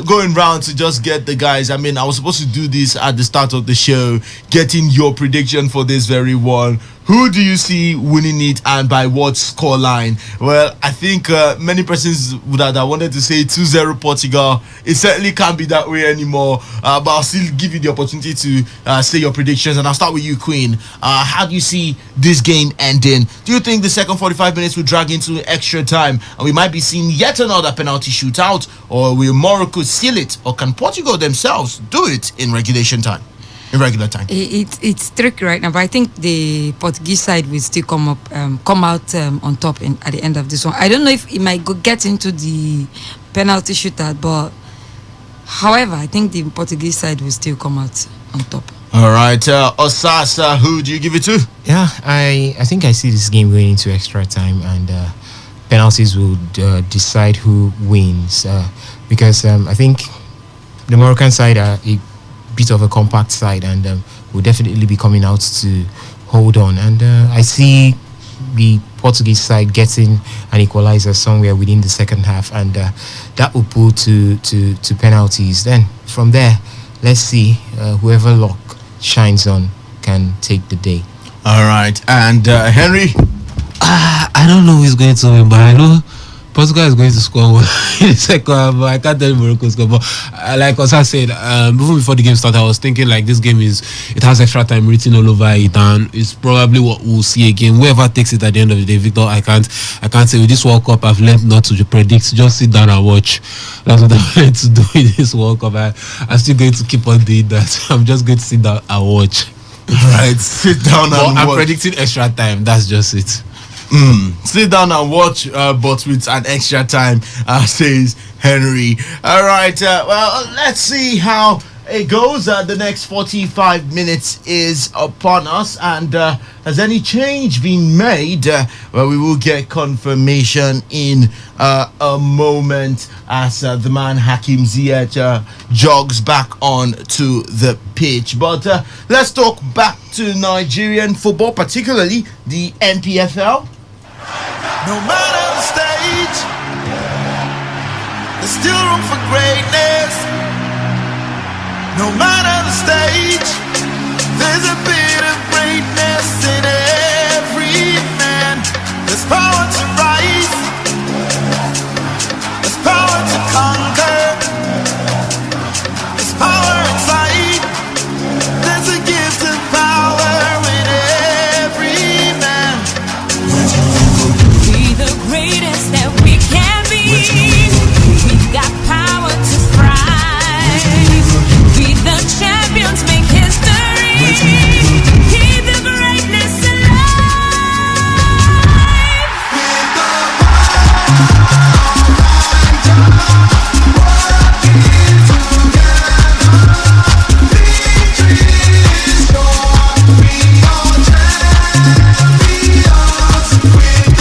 going round to just get the guys. I mean, I was supposed to do this at the start of the show, getting your prediction for this very one. Who do you see winning it and by what score line? Well, I think many persons would have wanted to say 2-0 Portugal. It certainly can't be that way anymore. But I'll still give you the opportunity to say your predictions. And I'll start with you, Queen. How do you see this game ending? Do you think the second 45 minutes will drag into extra time and we might be seeing yet another penalty shootout? Or will Morocco seal it? Or can Portugal themselves do it in regulation time? In regular time. It's tricky right now, but I think the Portuguese side will still come out on top at the end of this one. I don't know if it might get into the penalty shootout, but however, I think the Portuguese side will still come out on top. All right, Osasa, who do you give it to? Yeah, I think I see this game going into extra time, and penalties will decide who wins. Because I think the Moroccan side are a bit of a compact side, and will definitely be coming out to hold on. And I see the Portuguese side getting an equalizer somewhere within the second half, and that will pull to penalties. Then from there, let's see whoever luck shines on can take the day. All right, and Henry. I don't know who's going to win, but I know Portugal is going to score one in the second half, but I can't tell Morocco score. But like Osa said, even before the game started, I was thinking like this game it has extra time written all over it, and it's probably what we'll see again. Whoever takes it at the end of the day, Victor, I can't say with this World Cup I've learned not to predict. Just sit down and watch. That's what I'm going to do with this World Cup. I'm still going to keep on doing that. I'm just going to sit down and watch. All right, sit down and watch. I'm predicting extra time. That's just it. Sit down and watch, but with an extra time, says Henry. All right, well, let's see how it goes. The next 45 minutes is upon us, and has any change been made? Well, we will get confirmation in a moment as the man Hakim Ziyech jogs back on to the pitch. But let's talk back to Nigerian football, particularly the NPFL. No matter the stage, there's still room for greatness. No matter the stage, there's a bit of greatness in every man. There's power to rise, there's power to conquer, there's power inside, there's a gift of power in every man. The greatest that we can be. We've got power to thrive. Be the champions, make history. Keep the greatness alive. With the power working together, victory is yours. We are champions. With the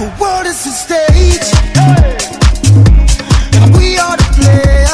the world is the stage, and we are the players.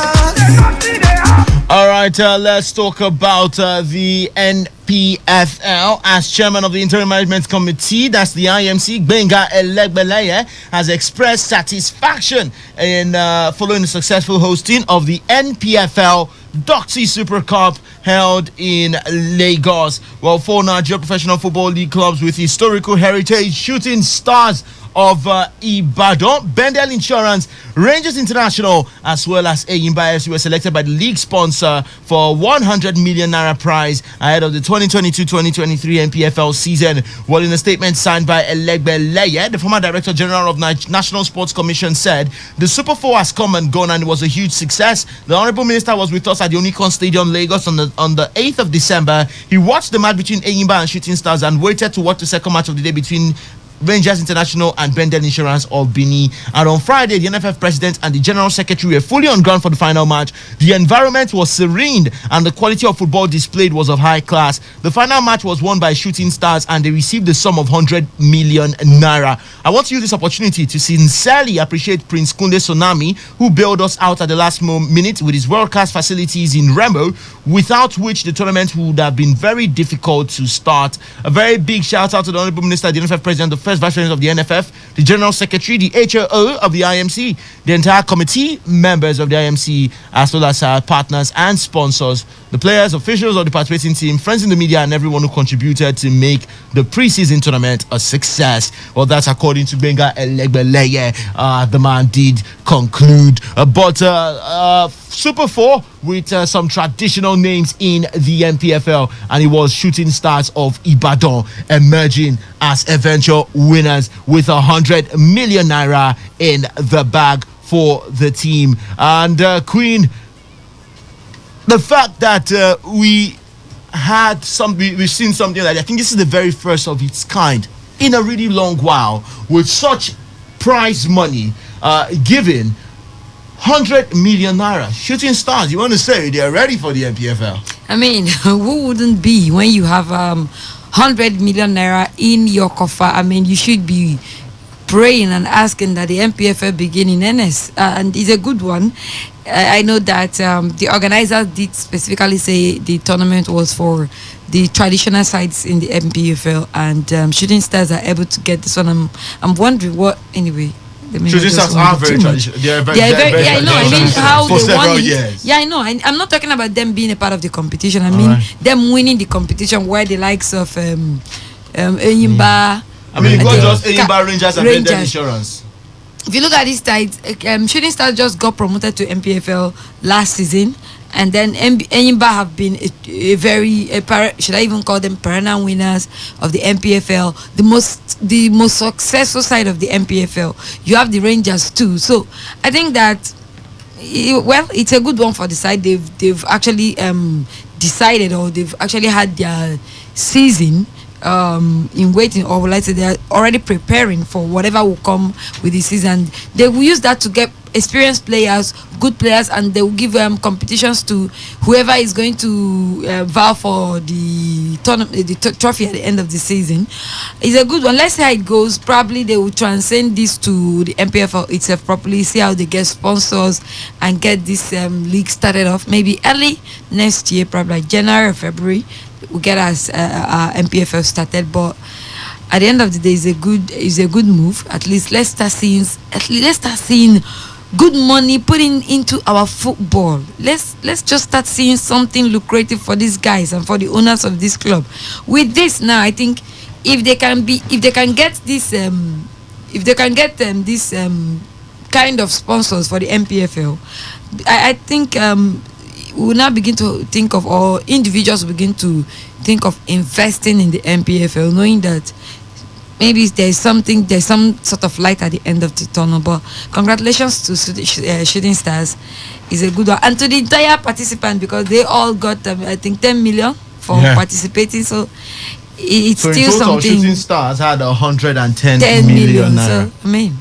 All right, let's talk about the NPFL. As chairman of the Interim Management Committee, that's the IMC, Benga Elegbeleye has expressed satisfaction in following the successful hosting of the NPFL Doxy Super Cup held in Lagos. Well, 4 Nigeria Professional Football League clubs with historical heritage, Shooting Stars of Ibadan, Bendel Insurance, Rangers International, as well as Eyimba FC were selected by the league sponsor for 100 million naira prize ahead of the 2022-2023 NPFL season. Well, in a statement signed by Elegbeleye, the former Director General of National Sports Commission, said the Super 4 has come and gone and it was a huge success. The Honorable Minister was with us at the Unicon Stadium, Lagos on the 8th of December. He watched the match between Eyimba and Shooting Stars and waited to watch the second match of the day between Rangers International, and Bendel Insurance of Bini. And on Friday, the NFF president and the general secretary were fully on ground for the final match. The environment was serene and the quality of football displayed was of high class. The final match was won by Shooting Stars and they received the sum of 100 million naira. I want to use this opportunity to sincerely appreciate Prince Kunde Sonami, who bailed us out at the last minute with his world-class facilities in Remo, without which the tournament would have been very difficult to start. A very big shout out to the Honorable Minister, the NFF President, the first Vice President of the NFF, the General Secretary, the HOO of the IMC, the entire committee, members of the IMC, as well as our partners and sponsors, the players, officials of the participating team, friends in the media, and everyone who contributed to make the preseason tournament a success. Well, that's according to Benga Elegbeleye. The man did conclude. But Super 4 with some traditional names in the MPFL, and it was Shooting Stars of Ibadan emerging as eventual winners with 100 million naira in the bag for the team. And Queen, the fact that we've seen something like that, I think this is the very first of its kind in a really long while, with such prize money given. 100 million naira. Shooting Stars, you want to say they're ready for the MPFL? I mean, who wouldn't be when you have 100 million naira in your coffer? I mean, you should be praying and asking that the MPFL begin in NS, and it's a good one. I know that the organizers did specifically say the tournament was for the traditional sides in the MPFL, and Shooting Stars are able to get this one. I'm wondering what, anyway. Shooting Stars are very traditional. They are very, yeah, I know. I mean, how for they won several it. years. Yeah, I know. I'm not talking about them being a part of the competition. I mean, them winning the competition, where the likes of Enyimba. I mean, not just Enyimba, Rangers, and Bendel Insurance. If you look at this side, Shooting Stars just got promoted to MPFL last season, and then Enyimba have been a very should I even call them perennial winners of the MPFL, the most successful side of the MPFL. You have the Rangers too, so I think that it's a good one for the side. They've actually decided, or they've actually had their season in waiting, or would I say they're already preparing for whatever will come with the season. They will use that to get experienced players, good players, and they will give competitions to whoever is going to vow for the trophy at the end of the season. It's a good one. Let's see how it goes. Probably they will transcend this to the MPFL itself properly, see how they get sponsors and get this league started off. Maybe early next year, probably like January or February, we'll get us our MPFL started. But at the end of the day, it's a good move. At least let's start seeing good money putting into our football. Let's just start seeing something lucrative for these guys and for the owners of this club. With this now, I think if they can get this kind of sponsors for the MPFL, I think we'll now begin to think of, or individuals will begin to think of investing in the MPFL, knowing that maybe there's some sort of light at the end of the tunnel. But congratulations to Shooting Stars. It's a good one, and to the entire participant, because they all got I think 10 million for participating. So it's so still in total, something. Shooting Stars had 110 10 million. So I mean,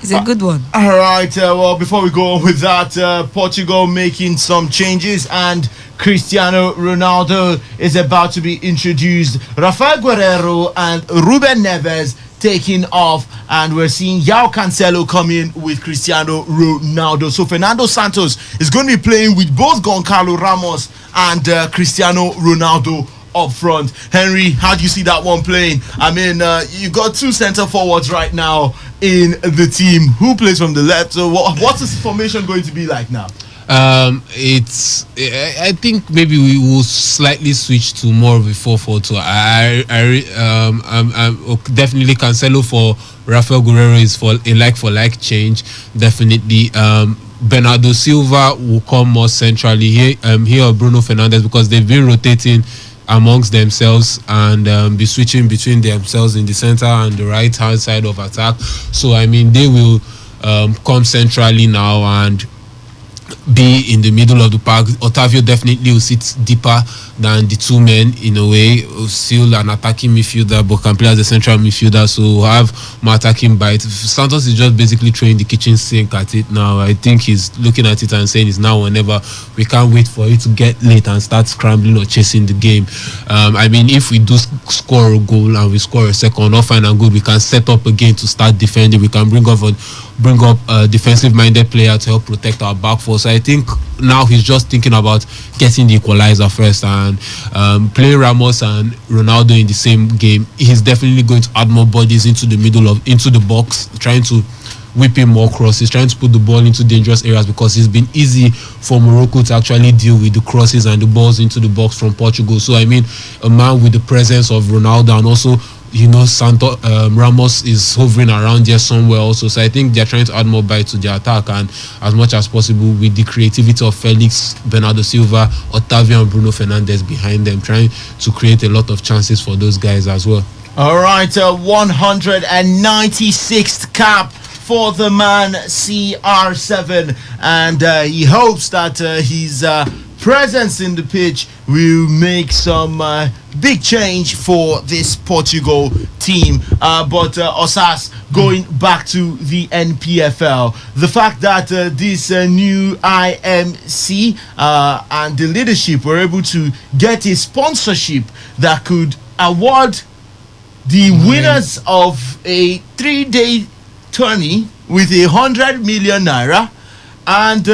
it's a good one. All right. Well, before we go on with that, Portugal making some changes, and Cristiano Ronaldo is about to be introduced. Rafael Guerrero and Ruben Neves taking off, and we're seeing João Cancelo come in with Cristiano Ronaldo. So Fernando Santos is going to be playing with both Goncalo Ramos and Cristiano Ronaldo up front. Henry, how do you see that one playing? I mean, you got two center forwards right now in the team. Who plays from the left? So what's this formation going to be like now? I think maybe we will slightly switch to more of a 4-4-2. Definitely Cancelo for Rafael Guerrero is for a like change. Definitely. Bernardo Silva will come more centrally here or Bruno Fernandes, because they've been rotating amongst themselves and be switching between themselves in the center and the right hand side of attack. So I mean, they will come centrally now, and be in the middle of the park. Otavio definitely will sit deeper than the two men in a way. Still an attacking midfielder, but can play as a central midfielder, so we'll have more attacking bite. Santos is just basically throwing the kitchen sink at it now. I think he's looking at it and saying it's now or never. We can't wait for it to get late and start scrambling or chasing the game. I mean, if we do score a goal and we score a second, all fine and good. We can set up again to start defending. We can bring up a defensive-minded player to help protect our back four. So I think now he's just thinking about getting the equalizer first, and playing Ramos and Ronaldo in the same game. He's definitely going to add more bodies into the box, trying to whip in more crosses, trying to put the ball into dangerous areas, because it's been easy for Morocco to actually deal with the crosses and the balls into the box from Portugal. So I mean, a man with the presence of Ronaldo, and also Ramos is hovering around there somewhere also. So I think they're trying to add more bite to their attack, and as much as possible with the creativity of Felix, Bernardo Silva, Otavio and Bruno Fernandes behind them, trying to create a lot of chances for those guys as well. All right, 196th cap for the man CR7, and he hopes that his presence in the pitch will make some big change for this Portugal team. But Osas, going back to the NPFL, the fact that this new IMC and the leadership were able to get a sponsorship that could award the winners of a 3-day tourney with 100 million naira, and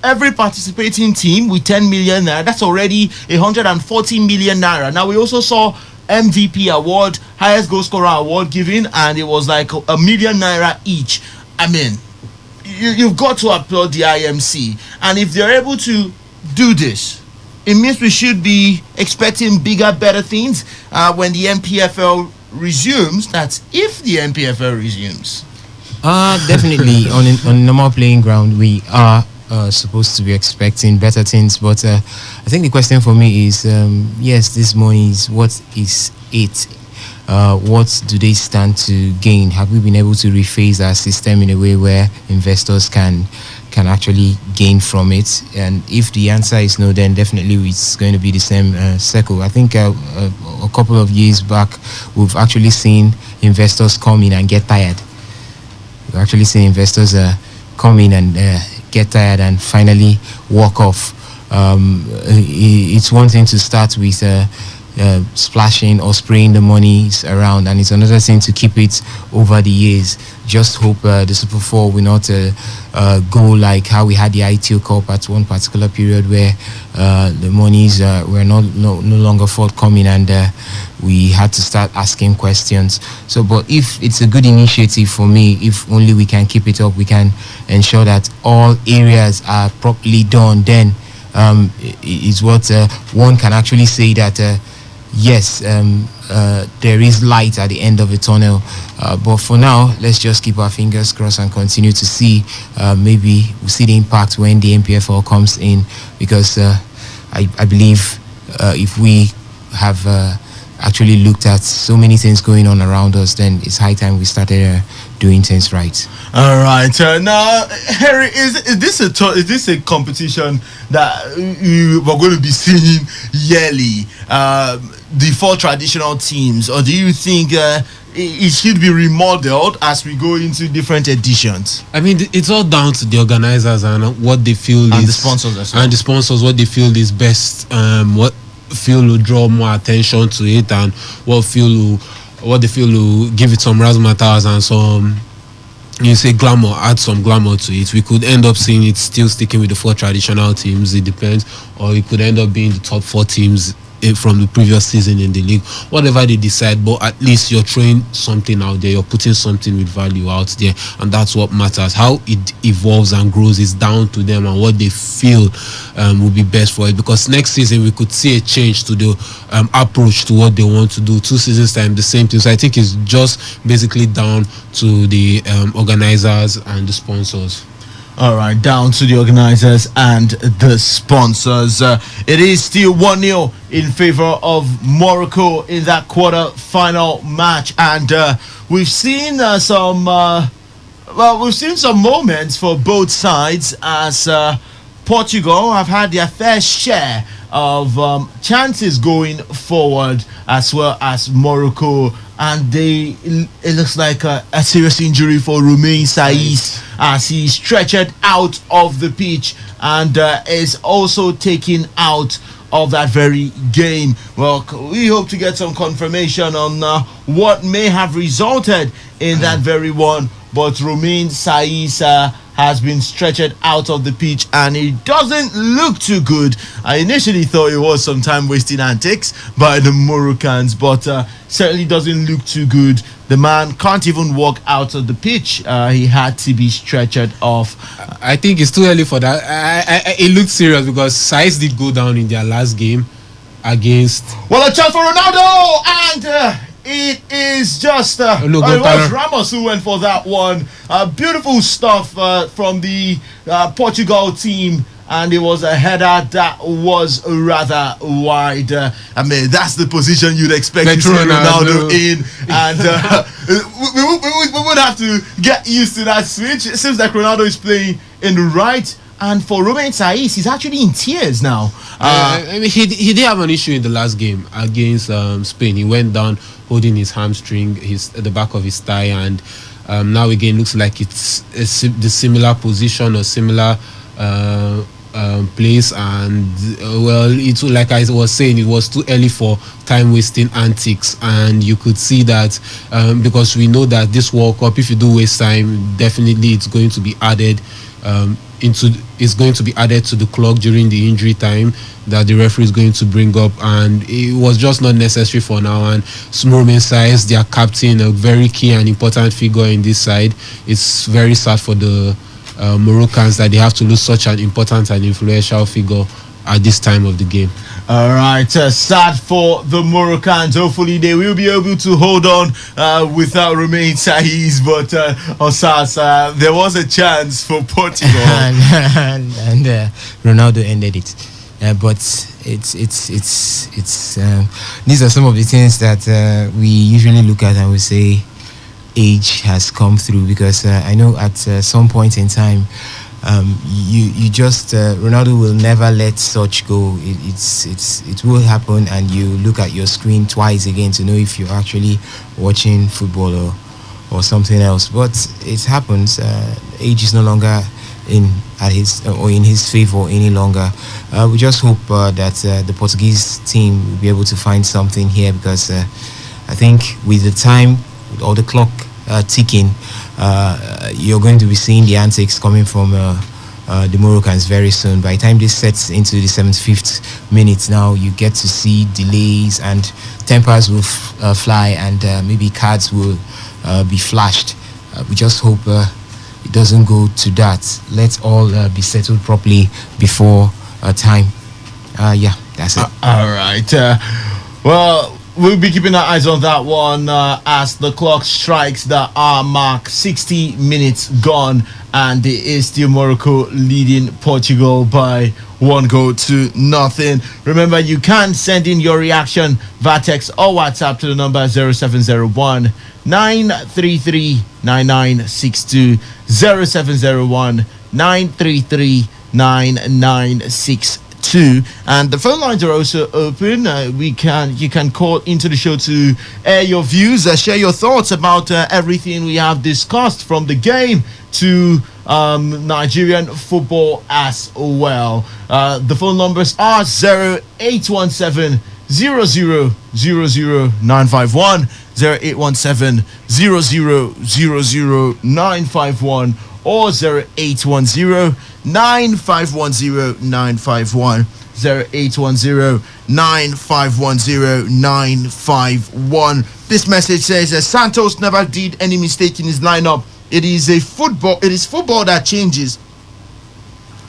every participating team with 10 million naira. That's already 140 million naira. Now we also saw MVP award, highest goal scorer award given, and it was like a million naira each. I mean, you've got to applaud the IMC, and if they're able to do this, it means we should be expecting bigger, better things when the NPFL resumes. That's if the NPFL resumes. Definitely on a normal playing ground, we are supposed to be expecting better things, but I think the question for me is, yes, this money is, what is it? What do they stand to gain? Have we been able to rephase our system in a way where investors can actually gain from it? And if the answer is no, then definitely it's going to be the same circle. I think a couple of years back, we've actually seen investors come in and get tired. We've actually seen investors come in and get tired and finally walk off. It's one thing to start with splashing or spraying the monies around, and it's another thing to keep it over the years. Just hope the Super 4 will not go like how we had the ITO Cup at one particular period, where the monies were no longer forthcoming, and we had to start asking questions. So, but if it's a good initiative, for me, if only we can keep it up, we can ensure that all areas are properly done, then is what one can actually say that yes, there is light at the end of the tunnel. But for now, let's just keep our fingers crossed and continue to see. Maybe we'll see the impact when the NPFL comes in, because I believe if we have actually looked at so many things going on around us, then it's high time we started doing things right. All right. Now, Harry, is this a competition that we're going to be seeing yearly? The four traditional teams, or do you think it should be remodeled as we go into different editions? I mean, it's all down to the organizers and what they feel and is, the sponsors as well. And the sponsors, what they feel is best, what feel will draw more attention to it, and what they feel will give it some razzmatazz and some, you say, glamour, add some glamour to it. We could end up seeing it still sticking with the four traditional teams, it depends, or it could end up being the top four teams from the previous season in the league. Whatever they decide, but at least you're throwing something out there, you're putting something with value out there, and that's what matters. How it evolves and grows is down to them and what they feel will be best for it, because next season we could see a change to the approach to what they want to do. 2 seasons time, the same thing. So I think it's just basically down to the organizers and the sponsors. All right, down to the organizers and the sponsors. It is still 1-0 in favor of Morocco in that quarter-final match, and we've seen some moments for both sides as Portugal have had their fair share of chances going forward, as well as Morocco, and it looks like a serious injury for Romain Saiss as he's stretched out of the pitch and is also taken out of that very game. Well, we hope to get some confirmation on what may have resulted in that very one, but Romain Saiss has been stretched out of the pitch and it doesn't look too good. I initially thought it was some time wasting antics by the Moroccans, but certainly doesn't look too good. The man can't even walk out of the pitch. He had to be stretched off. I think it's too early for that. It looked serious because Saiss did go down in their last game against. Well, a chance for Ronaldo, and it is just it was Ramos who went for that one. Beautiful stuff from the Portugal team, and it was a header that was rather wide. I mean, that's the position you'd expect to see Ronaldo in, and we would have to get used to that switch. It seems like Ronaldo is playing in the right. And for Romain Saiss, he's actually in tears now. I mean, he did have an issue in the last game against Spain. He went down holding his hamstring, the back of his thigh, and now again looks like it's the similar position or similar place. And well, it's like I was saying, it was too early for time wasting antics, and you could see that because we know that this World Cup, if you do waste time, definitely it's going to be added. Is going to be added to the clock during the injury time that the referee is going to bring up, and it was just not necessary for now. And Romain Saiss, their captain, a very key and important figure in this side. It's very sad for the Moroccans that they have to lose such an important and influential figure at this time of the game. All right, sad for the Moroccans. Hopefully they will be able to hold on without Romain Saiss, but Osas, there was a chance for Portugal. and Ronaldo ended it. But it's these are some of the things that we usually look at and we say age has come through, because I know at some point in time, you just Ronaldo will never let such go. It will happen, and you look at your screen twice again to know if you're actually watching football or something else. But it happens. Age is no longer in his favor any longer. We just hope that the Portuguese team will be able to find something here, because I think with the time or the clock ticking, you're going to be seeing the antics coming from the Moroccans very soon. By the time this sets into the 75th minute, now you get to see delays, and tempers will fly, and maybe cards will be flashed. We just hope it doesn't go to that. Let's all be settled properly before time. Yeah, that's it. All right. Well, we'll be keeping our eyes on that one as the clock strikes the hour mark. 60 minutes gone, and it is still Morocco leading Portugal by 1-0. Remember, you can send in your reaction via text or WhatsApp to the number 0701 933 9962, 0701 933 9962. And the phone lines are also open. You can call into the show to air your views, share your thoughts about everything we have discussed, from the game to Nigerian football as well. The phone numbers are 0817 00000951, 0817 00000951, or 0810 9510951, 0810 9510951. This message says Santos never did any mistake in his lineup. It is football that changes.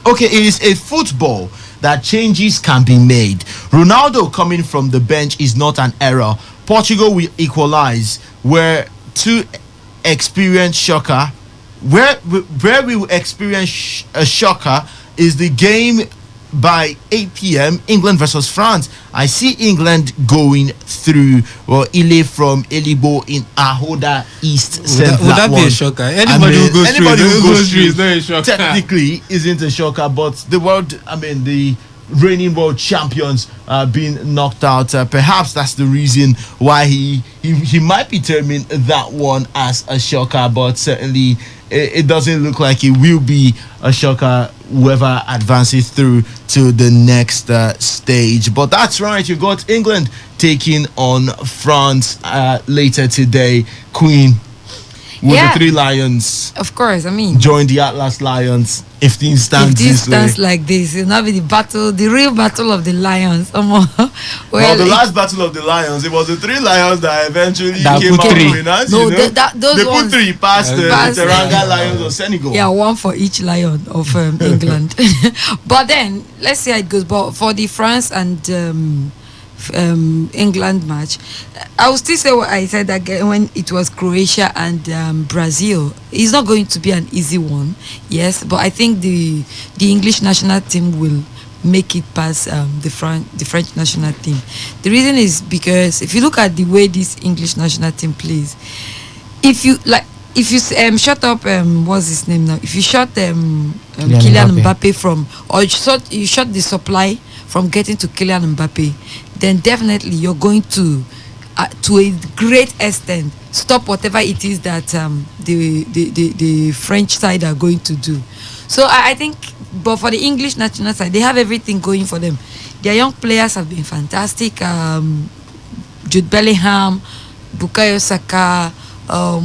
Okay, it is a football that changes can be made. Ronaldo coming from the bench is not an error. Portugal will equalize, where two experienced where we will experience a shocker is the game by 8 p.m. England versus France. I see England going through Ile from Elibo in Ahoda East. Would that be a shocker? Anybody who goes through is not a shocker. Technically isn't a shocker, but the reigning world champions being knocked out. Perhaps that's the reason why he might be terming that one as a shocker, but certainly it doesn't look like it will be a shocker whoever advances through to the next stage. But that's right, you've got England taking on France later today. Queen, will the Three Lions of course, join the Atlas Lions if things stand this way? Like this, it'll not be the real battle of the lions. Well, the last battle of the lions, it was the Three Lions that eventually came out winners. No, they those put ones, three past the Teranga Lions of Senegal. Yeah, one for each lion of England. But then let's see how it goes. But for the France and England match, I will still say what I said again when it was Croatia and Brazil. It's not going to be an easy one, yes, but I think the English national team will make it past the French national team. The reason is because if you look at the way this English national team plays, if you shut up what's his name now, if you shut Kylian Mbappe from, or you shut the supply from getting to Kylian Mbappe, then definitely you're going to a great extent stop whatever it is that the French side are going to do. So I think, but for the English national side, they have everything going for them. Their young players have been fantastic. Jude Bellingham, Bukayo Saka,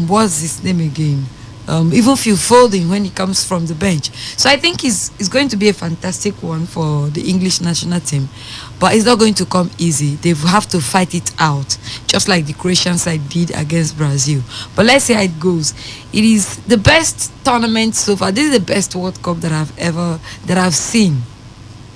what's his name again? Even Phil Foden when he comes from the bench. So I think it's going to be a fantastic one for the English national team. But it's not going to come easy. They have to fight it out, just like the Croatian side did against Brazil. But let's see how it goes. It is the best tournament so far. This is the best World Cup that I've seen.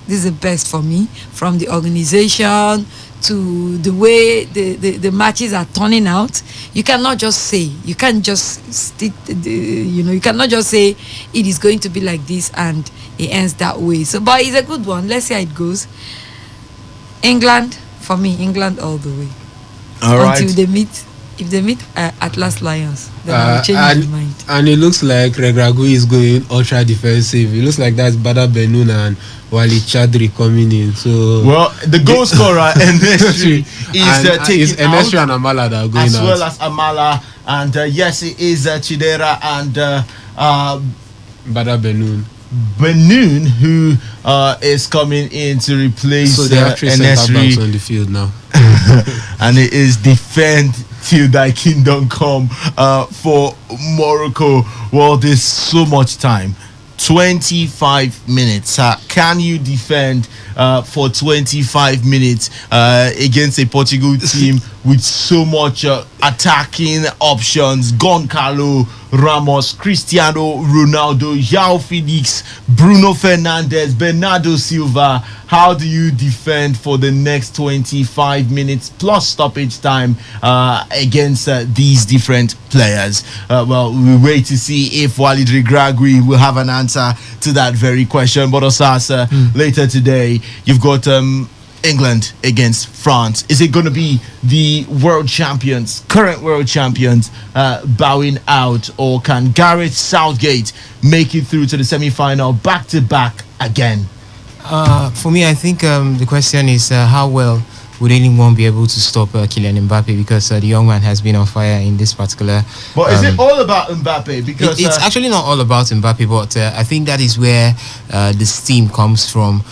This is the best for me, from the organization to the way the matches are turning out. You cannot just say, you can't just stick, you cannot just say it is going to be like this and it ends that way. So, but it's a good one. Let's see how it goes. England, for me, England all the way. All right. Until they meet, if they meet Atlas Lions, then I'll change my mind. And it looks like Regragui is going ultra defensive. It looks like that's Bada Benoun and Wali Chadri coming in. So the goal scorer Enesri is taking out, Enesri and Amala that are going as out, well as Amala, and yes, it is Chidera and Bada Benoun, who is coming in to replace so they are three centre backs on the field now. And it is defend till thy kingdom come for Morocco. Well, there's so much time. 25 minutes. Can you defend for 25 minutes against a Portugal team with so much attacking options? Goncalo Ramos, Cristiano Ronaldo, João Felix, Bruno Fernandes, Bernardo Silva. How do you defend for the next 25 minutes plus stoppage time against these different players? Well, we wait to see if Walid Regragui will have an answer to that very question. But Osas, later today, you've got England against France. Is it going to be the current world champions, bowing out, or can Gareth Southgate make it through to the semi-final back-to-back again? For me, I think the question is how well would anyone be able to stop Kylian Mbappe, because the young man has been on fire in this particular. But is it all about Mbappe? Because it's actually not all about Mbappe, but I think that is where the steam comes from.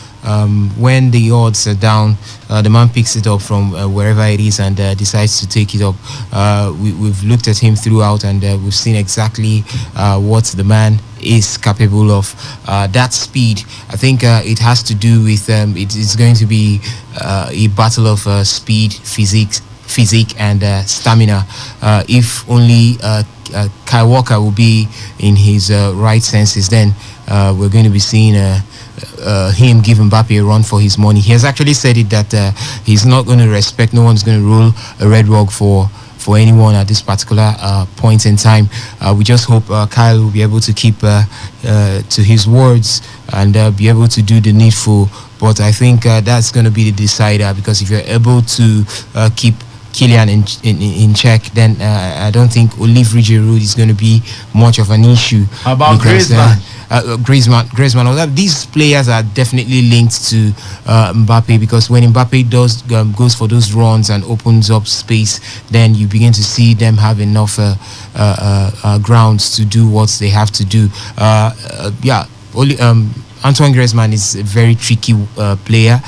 When the odds are down, the man picks it up from wherever it is and decides to take it up. We've looked at him throughout, and we've seen exactly what the man is capable of. That speed, I think it has to do with it is going to be a battle of speed, physique and stamina. If only Kyle Walker will be in his right senses, then we're going to be seeing him give Mbappe a run for his money. He has actually said it that he's not going to respect, no one's going to roll a red rug for anyone at this particular point in time. We just hope Kyle will be able to keep to his words and be able to do the needful but I think that's going to be the decider, because if you're able to keep Kylian in check, then I don't think Olive Giroud is going to be much of an issue. How about Griezmann? Griezmann. Although these players are definitely linked to Mbappe, because when Mbappe goes for those runs and opens up space, then you begin to see them have enough grounds to do what they have to do. Antoine Griezmann is a very tricky player.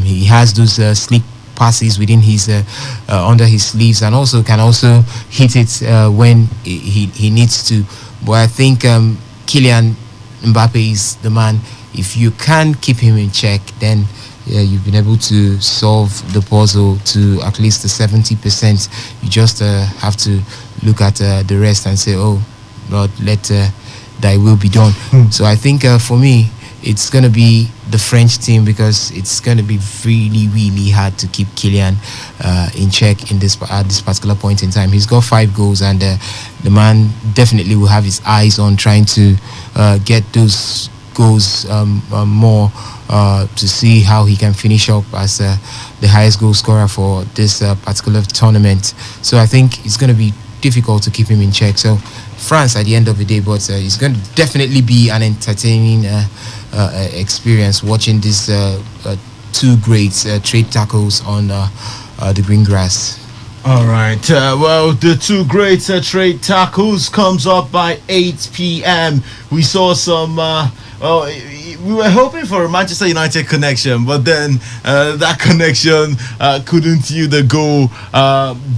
He has those slick passes within his under his sleeves, and also can hit it when he needs to. But I think Kylian Mbappe is the man. If you can keep him in check, then you've been able to solve the puzzle to at least the 70%. You just have to look at the rest and say, "Oh Lord, let thy will be done." So I think for me, it's going to be the French team, because it's going to be really, really hard to keep Kylian in check at this particular point in time. He's got 5 goals, and the man definitely will have his eyes on trying to get those goals more to see how he can finish up as the highest goal scorer for this particular tournament. So I think it's going to be difficult to keep him in check. So France at the end of the day, but it's going to definitely be an entertaining experience watching these 2 great trade tackles on the green grass. All right. Well, the 2 great trade tackles comes up by 8 p.m. We saw some. We were hoping for a Manchester United connection, but then that connection couldn't yield the goal.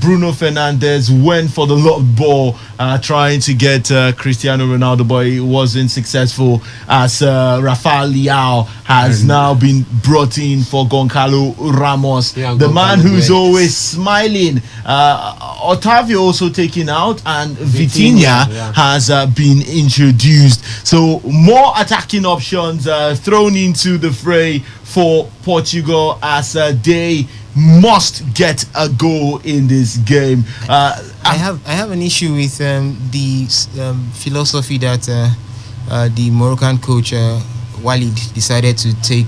Bruno Fernandes went for the lob ball, trying to get Cristiano Ronaldo, but it wasn't successful, as Rafael Leao has now been brought in for Goncalo Ramos, the man who's always smiling. Otavio also taken out, and Vitinha has been introduced. So more attacking options thrown into the fray for Portugal, as they must get a goal in this game. I have an issue with the philosophy that the Moroccan coach Walid decided to take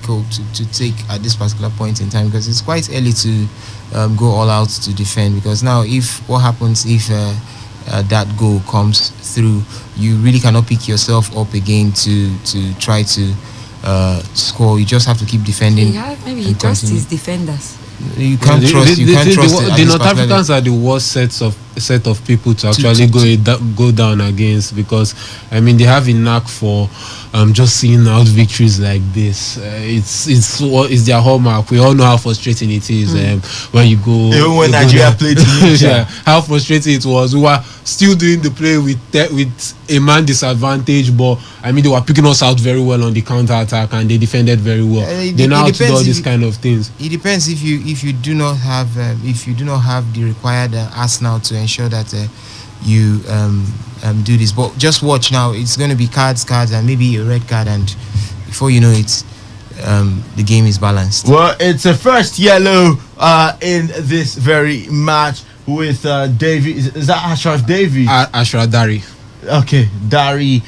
at this particular point in time, because it's quite early to go all out to defend. Because now, what happens if that goal comes through, you really cannot pick yourself up again to try to score. You just have to keep defending. Maybe he trusts his defenders. You can't trust. The North Africans are the worst set of people to actually go down against, because I mean they have a knack for just seeing out victories like this. It's their hallmark. We all know how frustrating it is when you go. Even when Nigeria played Tunisia, how frustrating it was. We were still doing the play with a man disadvantage, but I mean they were picking us out very well on the counter attack, and they defended very well. They know how to do all these kind of things. It depends if you do not have the required arsenal to ensure that you do this. But just watch now. It's going to be cards, and maybe a red card, and before you know it, the game is balanced. Well, it's a first yellow in this very match with Davy. Is that Ashraf Davy? Ashraf Dari. Okay, Dari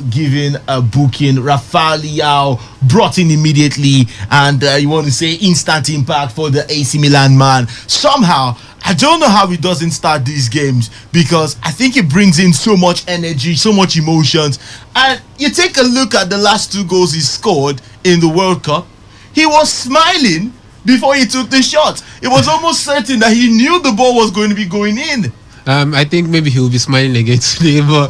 giving a booking. Rafael Leao brought in immediately, and you want to say instant impact for the AC Milan man. Somehow, I don't know how he doesn't start these games, because I think he brings in so much energy, so much emotions. And you take a look at the last 2 goals he scored in the World Cup, he was smiling before he took the shot. It was almost certain that he knew the ball was going to be going in. I think maybe he will be smiling again today, but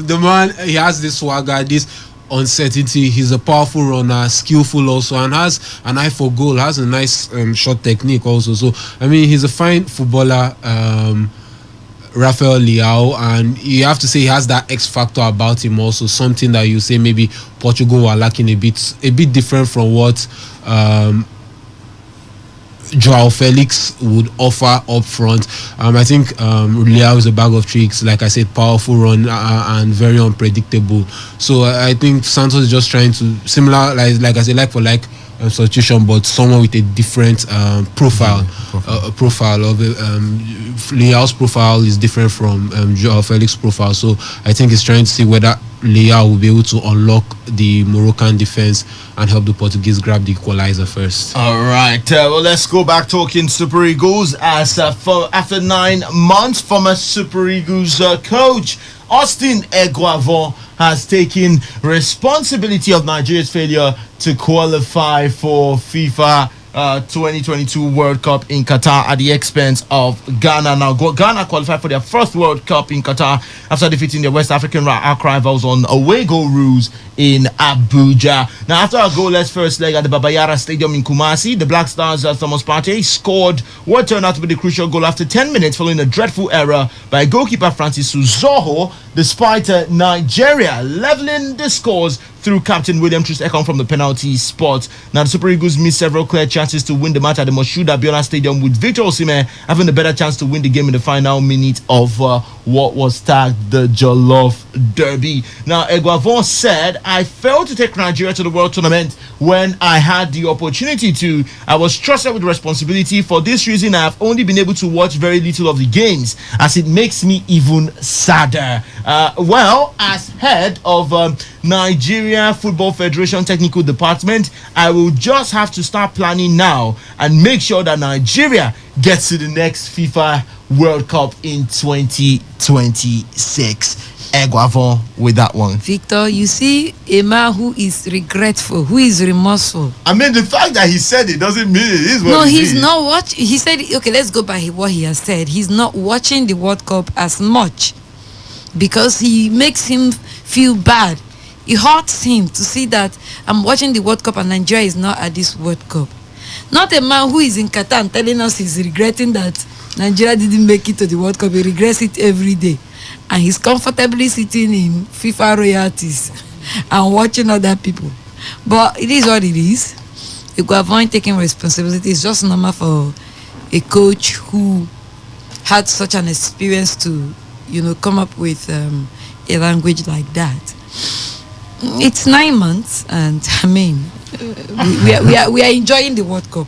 the man, he has this swagger, this uncertainty. He's a powerful runner, skillful also, and has an eye for goal, has a nice shot technique also. So I mean, he's a fine footballer, Rafael Leao, and you have to say he has that X factor about him also, something that you say maybe Portugal are lacking a bit different from what Joao Felix would offer up front. I think Leao is a bag of tricks. Like I said, powerful run and very unpredictable. So I think Santos is just trying to similar, like I said, like for like substitution, but someone with a different profile. Profile of Leao's profile is different from Joao Felix's profile. So I think he's trying to see whether Leao will be able to unlock the Moroccan defense and help the Portuguese grab the equalizer first. All right, well, let's go back talking Super Eagles as after 9 months, former Super Eagles coach Austin Eguavon has taken responsibility of Nigeria's failure to qualify for FIFA 2022 World Cup in Qatar at the expense of Ghana. Now, Ghana qualified for their first World Cup in Qatar after defeating their West African rivals on away goal rules in Abuja. Now, after a goalless first leg at the Babayara Stadium in Kumasi, the Black Stars' Thomas Partey scored what turned out to be the crucial goal after 10 minutes following a dreadful error by goalkeeper Francis Uzoho, despite Nigeria leveling the scores through captain William Troost-Ekong from the penalty spot. Now, the Super Eagles missed several clear chances to win the match at the Moshood Abiola Stadium, with Victor Osimhen having a better chance to win the game in the final minute of what was tagged the Jollof Derby. Now, Eguavon said, "I failed to take Nigeria to the World Tournament when I had the opportunity to. I was trusted with responsibility. For this reason, I have only been able to watch very little of the games, as it makes me even sadder." Well, as head of Nigeria Football Federation Technical Department, I will just have to start planning now and make sure that Nigeria gets to the next FIFA World Cup in 2026. Eguavon with that one. Victor, you see a man who is regretful, who is remorseful. I mean, the fact that he said it doesn't mean it is what No, it he's is. not watching. He said, okay, let's go by what he has said. He's not watching the World Cup as much because he makes him feel bad. It hurts him to see that I'm watching the World Cup and Nigeria is not at this World Cup. Not a man who is in Qatar and telling us he's regretting that Nigeria didn't make it to the World Cup. He regrets it every day. And he's comfortably sitting in FIFA royalties and watching other people. But it is what it is. You go avoid taking responsibility. It's just normal for a coach who had such an experience to, come up with a language like that. It's 9 months, and I mean, we are enjoying the World Cup.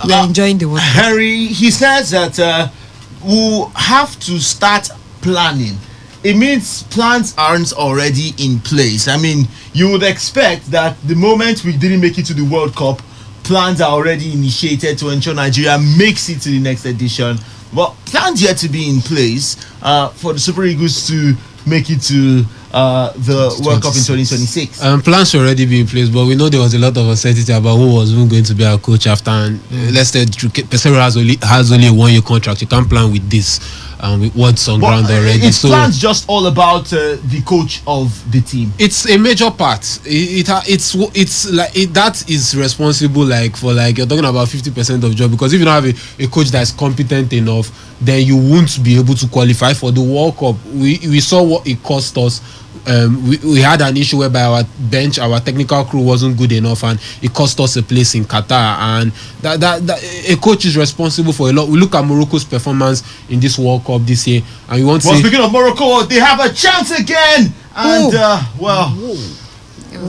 We are enjoying the World Cup. Harry, he says that we'll have to start planning. It means plans aren't already in place. I mean, you would expect that the moment we didn't make it to the World Cup, plans are already initiated to ensure Nigeria makes it to the next edition. But plans yet to be in place for the Super Eagles to make it to the World Cup in 2026. Plans should already be in place, but we know there was a lot of uncertainty about who was even going to be our coach after. And let's say Pesero has only a 1-year contract. You can't plan with this, with what's on ground already. It's plans just all about the coach of the team. It's a major part. It's like that is responsible. For you're talking about 50% of job, because if you don't have a coach that's competent enough, then you won't be able to qualify for the World Cup. We saw what it cost us. We had an issue whereby our technical crew wasn't good enough, and it cost us a place in Qatar. And that a coach is responsible for a lot. We look at Morocco's performance in this World Cup this year, and we want to. Well, speaking of Morocco, they have a chance again, and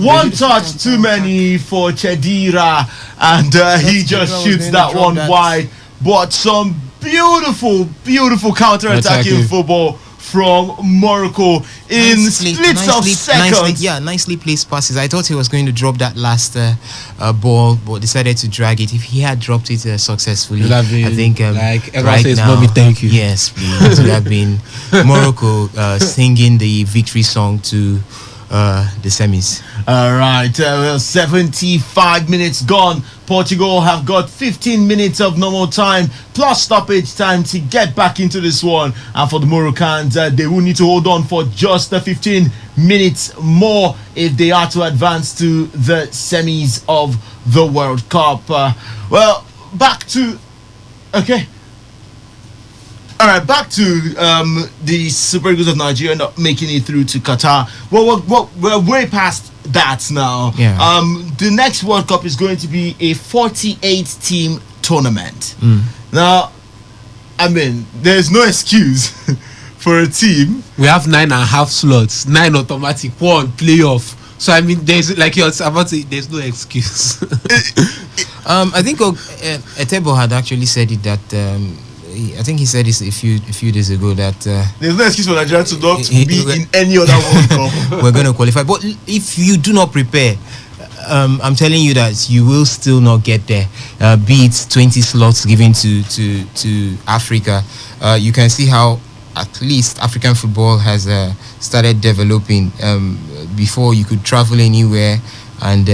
one touch too many for Chedira, and he just shoots that one wide. But some beautiful counter-attacking football from Morocco in splits of seconds. Nicely placed passes. I thought he was going to drop that last ball, but decided to drag it. If he had dropped it successfully, I think right says, now, Mommy, thank you. Yes, please. It would have been Morocco singing the victory song to the semis. All right, 75 minutes gone. Portugal have got 15 minutes of normal time plus stoppage time to get back into this one. And for the Moroccans, they will need to hold on for just 15 minutes more if they are to advance to the semis of the World Cup. Back to the Super Eagles of Nigeria not making it through to Qatar. Well, we're way past that now. Yeah. The next World Cup is going to be a 48-team tournament. Now, I mean, there's no excuse for a team. We have 9.5 slots, 9 automatic, 1 playoff. So I mean, there's like you're about to say, there's no excuse. I think Etebo had actually said it that I think he said this a few days ago that There's no excuse for Nigeria to not he- be he- in any other World Cup. we're going to qualify. But if you do not prepare, I'm telling you that you will still not get there. Be it 20 slots given to Africa, you can see how at least African football has started developing. Before you could travel anywhere and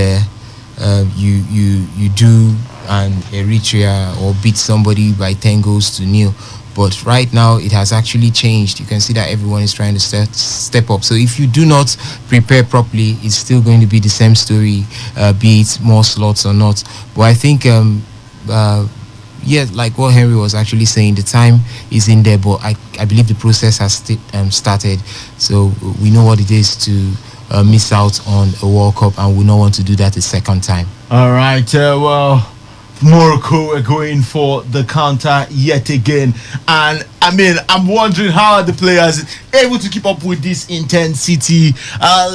you do an Eritrea or beat somebody by 10 goals to nil. But right now it has actually changed. You can see that everyone is trying to step up. So if you do not prepare properly, it's still going to be the same story, be it more slots or not. But I think yeah, like what Henry was actually saying, the time is in there, but I believe the process has started. So we know what it is to miss out on a World Cup, and we don't want to do that a second time. All right, well, Morocco are going for the counter yet again, and I mean, I'm wondering how are the players able to keep up with this intensity.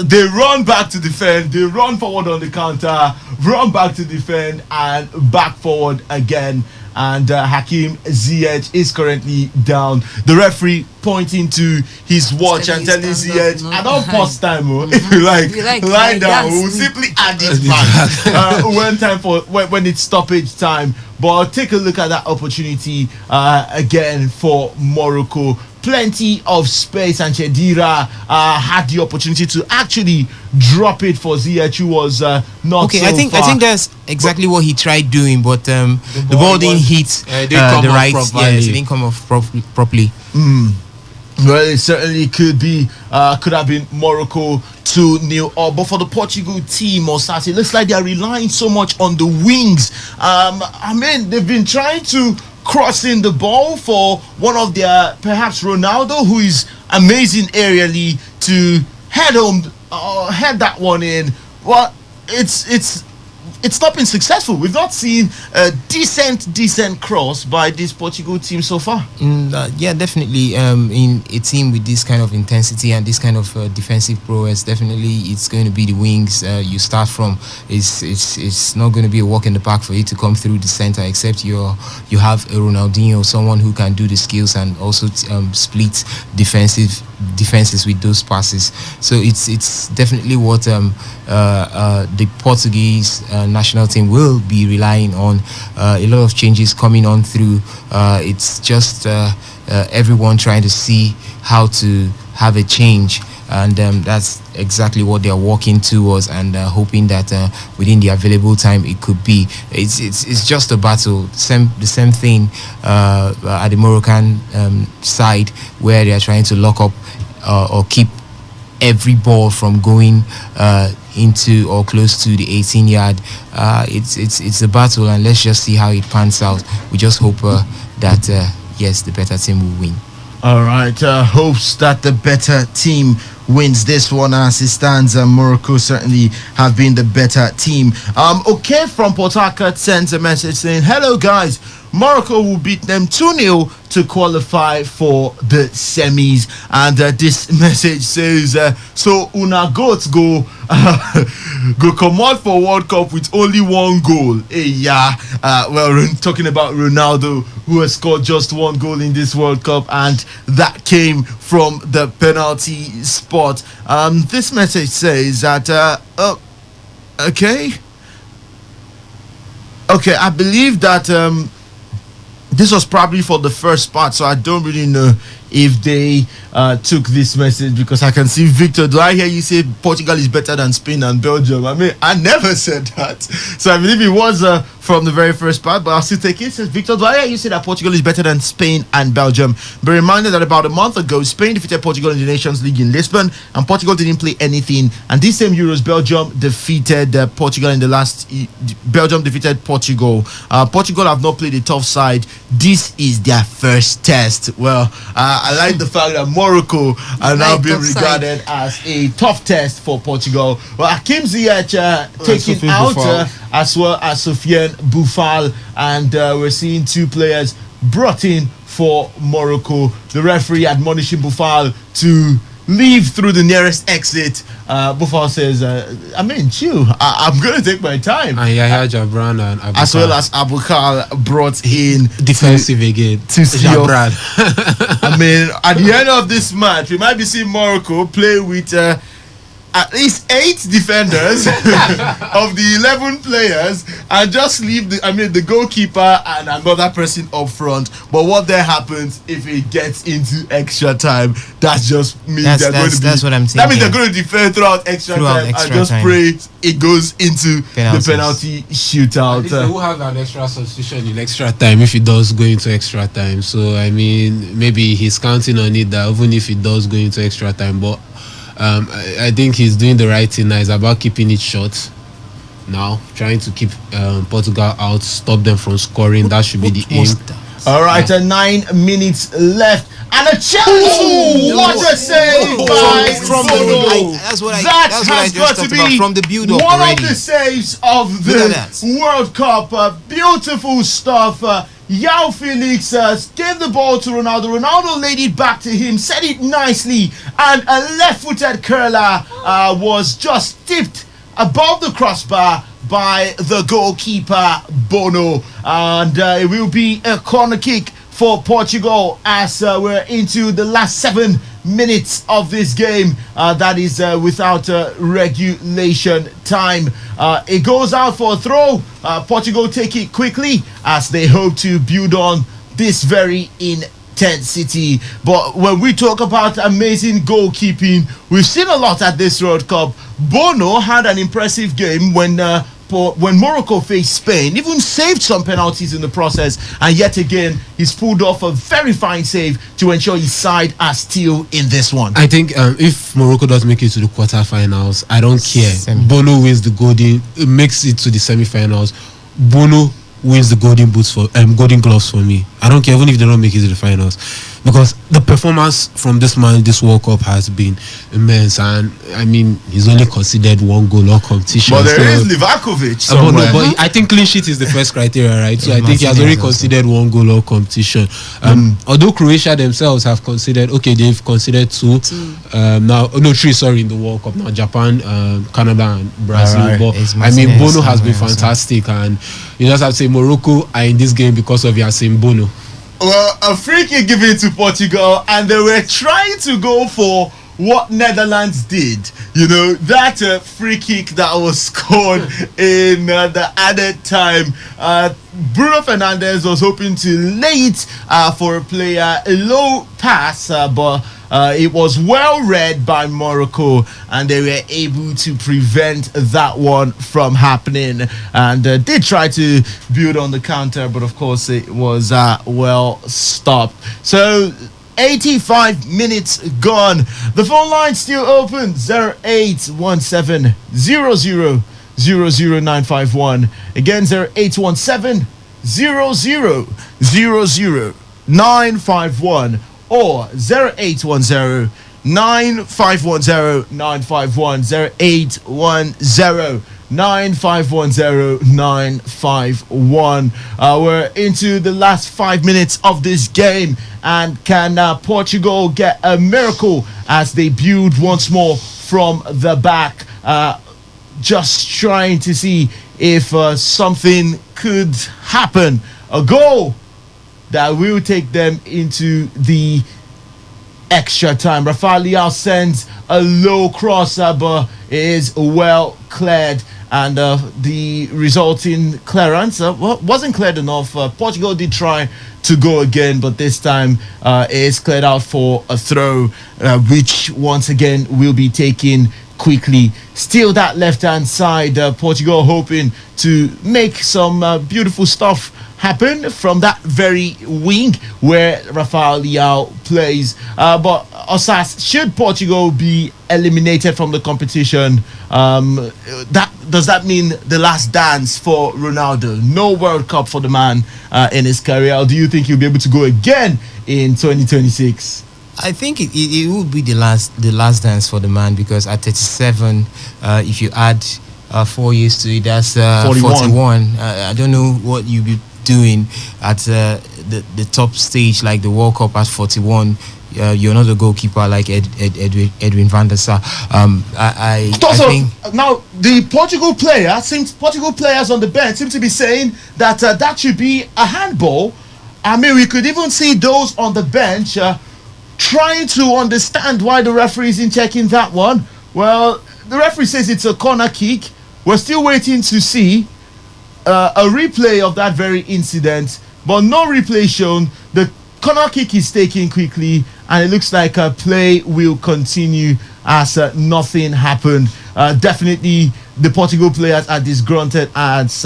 They run back to defend, they run forward on the counter, run back to defend, and back forward again. And Hakim Ziyech is currently down. The referee pointing to his watch and telling Ziyech, I don't pause time. If you like, lie down. We'll simply add it back when it's stoppage time. But take a look at that opportunity again for Morocco. Plenty of space, and Chedira had the opportunity to actually drop it for Ziyech, who was not Okay, so I think that's exactly what he tried doing, but the ball didn't hit the right. Yes, it didn't come off properly. Well, it certainly could have been Morocco 2-0 up. But for the Portugal team, Osasi, it looks like they are relying so much on the wings. I mean, they've been trying to cross in the ball for one of their, perhaps Ronaldo, who is amazing aerially, to head that one in. Well, it's not been successful. We've not seen a decent cross by this Portugal team so far. Yeah, definitely. In a team with this kind of intensity and this kind of defensive prowess, definitely it's going to be the wings you start from. It's not going to be a walk in the park for you to come through the center, except you have a Ronaldinho, someone who can do the skills and also split defenses with those passes. So it's definitely what the Portuguese national team will be relying on. A lot of changes coming on through. It's just everyone trying to see how to have a change, and that's exactly what they're working towards, and hoping that within the available time it could be. It's just a battle. The same thing at the Moroccan side, where they are trying to lock up or keep every ball from going into or close to the 18-yard. It's a battle, and let's just see how it pans out. We just hope that yes, the better team will win. All right, hopes that the better team wins this one as it stands. Morocco certainly have been the better team. Okay, from Port Harcourt sends a message saying, hello guys, Morocco will beat them 2-0 to qualify for the semis. And this message says, so una goats go come out for World Cup with only one goal. Yeah, well, talking about Ronaldo, who has scored just one goal in this World Cup, and that came from the penalty spot. This message says that okay, I believe that this was probably for the first part, so I don't really know if they took this message, because I can see Victor. Do I hear you say Portugal is better than Spain and Belgium? I mean, I never said that, so I believe it was from the very first part, but I'll still take it. Says Victor, do I hear you say that Portugal is better than Spain and Belgium? Be reminded that about a month ago, Spain defeated Portugal in the Nations League in Lisbon, and Portugal didn't play anything. And this same Euros, Belgium defeated Portugal in the last. Belgium defeated Portugal. Portugal have not played a tough side. This is their first test. Well, I like the fact that Morocco are now being regarded as a tough test for Portugal. Well, Hakim Ziyech taken out, as well as Sofiane Boufal, and we're seeing two players brought in for Morocco. The referee admonishing Boufal to leave through the nearest exit. Buffalo says, chill. I'm going to take my time. And Yahya Jabran and Abukar. As well as Abukar brought in defensive again to see off. Jabran. At the end of this match, we might be seeing Morocco play with at least 8 defenders of the 11 players and just leave the goalkeeper and another person up front. But what then happens if it gets into extra time? That just means that's what I'm thinking. That means they're going to defend throughout extra time and just pray it goes into the penalty shootout. At least they will have an extra substitution in extra time if it does go into extra time. So maybe he's counting on it that even if it does go into extra time, but I think he's doing the right thing now. It's about keeping it short now, trying to keep Portugal out, stop them from scoring. That should be the aim. All right, 9 minutes left. And a chance! What a save by Bono! That has got to be from the build-up one already. of the saves of the World Cup. Beautiful stuff. Yao Felix gave the ball to Ronaldo. Ronaldo laid it back to him, set it nicely, and a left-footed curler was just tipped above the crossbar by the goalkeeper Bono, and it will be a corner kick for Portugal as we're into the last 7 minutes of this game. That is without regulation time. It goes out for a throw. Portugal take it quickly as they hope to build on this very intensity. But when we talk about amazing goalkeeping, we've seen a lot at this World Cup. Bono had an impressive game when Morocco faced Spain, even saved some penalties in the process, and yet again he's pulled off a very fine save to ensure his side are still in this one. I think if Morocco does make it to the quarterfinals, I don't care. Bono wins the golden, makes it to the semi-finals. Bono wins the golden boots for golden gloves for me. I don't care even if they don't make it to the finals, because the performance from this man this World Cup has been immense, and he's only considered 1 goal all competition. But there is Livakovic somewhere. But I think clean sheet is the first criteria, right? So I think he has already considered 1 goal all competition. Although Croatia themselves have considered, they've considered 2. 3, sorry, in the World Cup now. Japan, Canada, and Brazil. Right. But Bono has been fantastic, and you just have to say Morocco are in this game because of Yassine Bono. Well, a free kick given to Portugal, and they were trying to go for what Netherlands did. That free kick that was scored in the added time. Bruno Fernandes was hoping to lay it for a player, a low pass, but it was well read by Morocco, and they were able to prevent that one from happening, and did try to build on the counter, but of course it was well stopped. So 85 minutes gone. The phone line still open, 0817 00 00951. Again, 0817 00 951 or 0810 9510 951 0810 9510 951. We're into the last 5 minutes of this game, and can Portugal get a miracle as they build once more from the back? Just trying to see if something could happen. A goal that will take them into the extra time. Rafael Leao sends a low cross, but it is well cleared, and the resulting clearance wasn't cleared enough. Portugal did try to go again, but this time it is cleared out for a throw, which once again will be taken quickly. Still that left hand side, Portugal hoping to make some beautiful stuff happen from that very wing where Rafael Leao plays. But Osas, should Portugal be eliminated from the competition, does that mean the last dance for Ronaldo? No World Cup for the man in his career. Or do you think he'll be able to go again in 2026? I think it would be the last dance for the man, because at 37, if you add 4 years to it, that's 41. I don't know what you'll be doing at the top stage like the World Cup at 41. You're not a goalkeeper like Edwin van der Sar. I think now the Portugal players on the bench seem to be saying that that should be a handball. I mean, we could even see those on the bench trying to understand why the referee isn't checking that one. Well, the referee says it's a corner kick. We're still waiting to see a replay of that very incident, but no replay shown. The corner kick is taken quickly, and it looks like play will continue as nothing happened. Definitely, the Portugal players are disgruntled as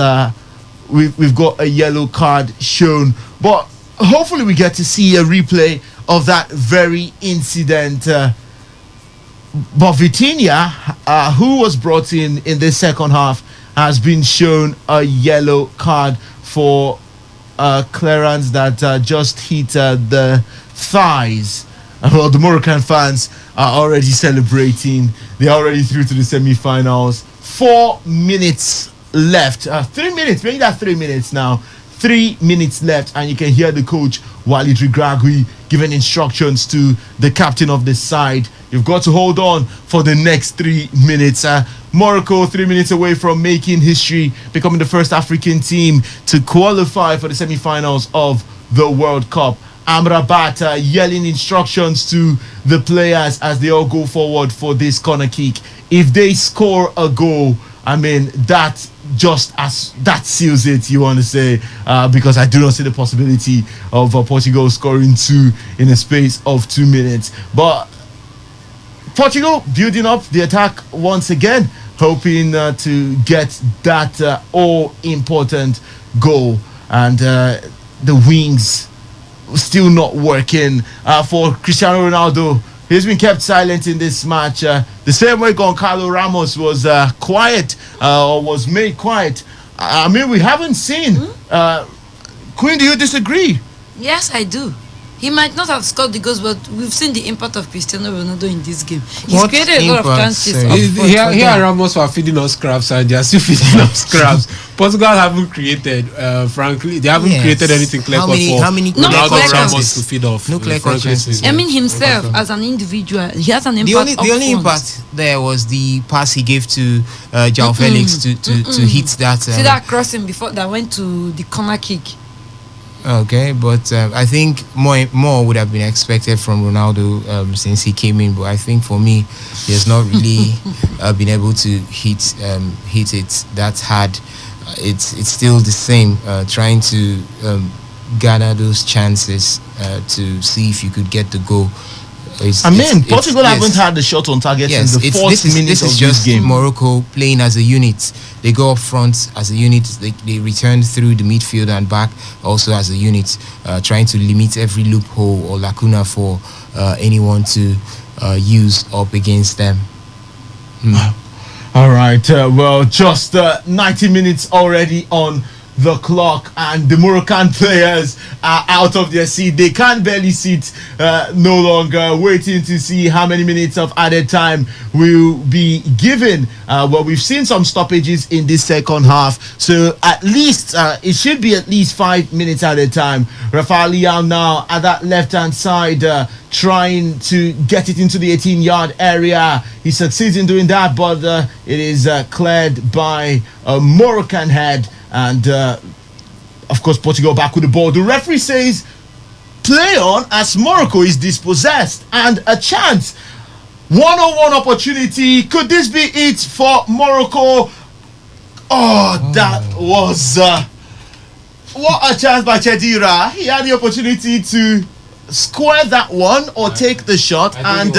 we've got a yellow card shown. But hopefully, we get to see a replay of that very incident. But Vitinha, who was brought in the second half, has been shown a yellow card for clearance that just hit the thighs. Well, the Moroccan fans are already celebrating. They're already through to the semi-finals. 4 minutes left. 3 minutes, maybe that's 3 minutes now. 3 minutes left, and you can hear the coach, Walid Regragui, giving instructions to the captain of the side. You've got to hold on for the next 3 minutes. Morocco 3 minutes away from making history, becoming the first African team to qualify for the semi-finals of the World Cup. Amrabat yelling instructions to the players as they all go forward for this corner kick. If they score a goal, I mean, that seals it, you want to say, because I do not see the possibility of Portugal scoring 2 in a space of 2 minutes. But Portugal building up the attack once again, hoping to get that all-important goal. And the wings still not working for Cristiano Ronaldo. He's been kept silent in this match. The same way Goncalo Ramos was quiet, or was made quiet. I mean, we haven't seen. Queen, do you disagree? Yes, I do. He might not have scored the goals, but we've seen the impact of Cristiano Ronaldo in this game. He's created a lot of chances. Here Ramos were feeding us scraps, and they are still feeding us scraps. Portugal haven't created, frankly, they haven't created anything clear for Ronaldo Ramos to feed off. No clear chances. I mean, himself as an individual, he has an impact. The only impact there was the pass he gave to João Felix to hit that. See that crossing before that went to the corner kick. Okay, but I think more would have been expected from Ronaldo since he came in. But I think for me, he has not really been able to hit it that hard. It's still the same, trying to gather those chances to see if you could get the goal. Portugal haven't had the shot on target in the fourth minute of this game. Morocco playing as a unit. They go up front as a unit. They return through the midfield and back also as a unit, trying to limit every loophole or lacuna for anyone to use up against them. All right. Well, just 90 minutes already on the clock, and the Moroccan players are out of their seat. They can barely sit no longer, waiting to see how many minutes of added time will be given. Well, we've seen some stoppages in this second half, so at least it should be at least 5 minutes added time. Rafael Leao now at that left-hand side, trying to get it into the 18-yard area. He succeeds in doing that, but it is cleared by a Moroccan head. And of course, Portugal back with the ball. The referee says play on as Morocco is dispossessed, and a chance, one-on-one opportunity. Could this be it for Morocco? That was what a chance by Chedira. He had the opportunity to square that one or take the shot, and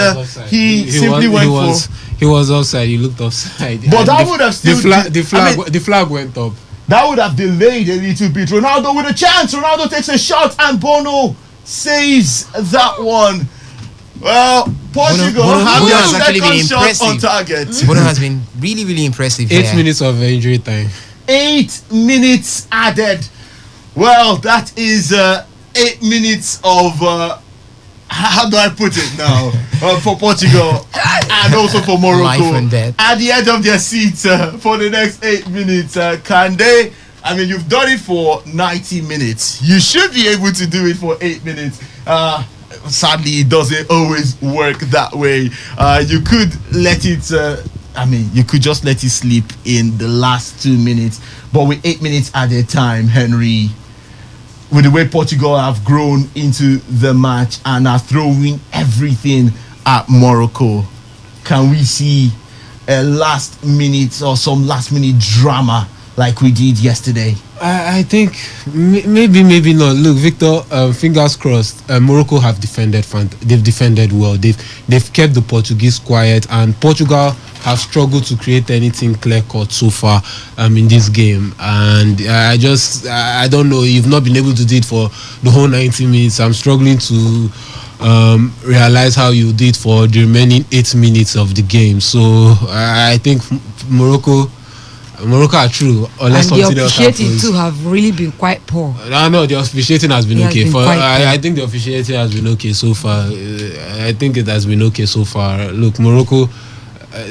he simply went for. He was offside. He looked offside. But that would have still the flag went up. That would have delayed a little bit. Ronaldo with a chance. Ronaldo takes a shot, and Bono saves that one. Well, Portugal have their second shot on target. Bono has been really, really impressive. 8 minutes of injury time. 8 minutes added. Well, that is 8 minutes of how do I put it now? For Portugal and also for Morocco at the edge of their seats for the next 8 minutes. Can they I mean, you've done it for 90 minutes. You should be able to do it for 8 minutes. Sadly, it doesn't always work that way. You could let it. You could just let it sleep in the last 2 minutes. But with 8 minutes at a time, Henry, with the way Portugal have grown into the match and are throwing everything at Morocco, can we see a last minute or some last minute drama like we did yesterday? I think maybe not. Look, Victor, fingers crossed. Morocco have defended. They've defended well. They've kept the Portuguese quiet, and Portugal have struggled to create anything clear cut so far in this game. And I don't know. You've not been able to do it for the whole 90 minutes. I'm struggling to realize how you did for the remaining 8 minutes of the game. So I think Morocco are true, unless and something the else officiating happens. too have really been quite poor. No, the officiating has been It has okay. been quite poor. I think the officiating has been okay so far. I think it has been okay so far. Look, Morocco,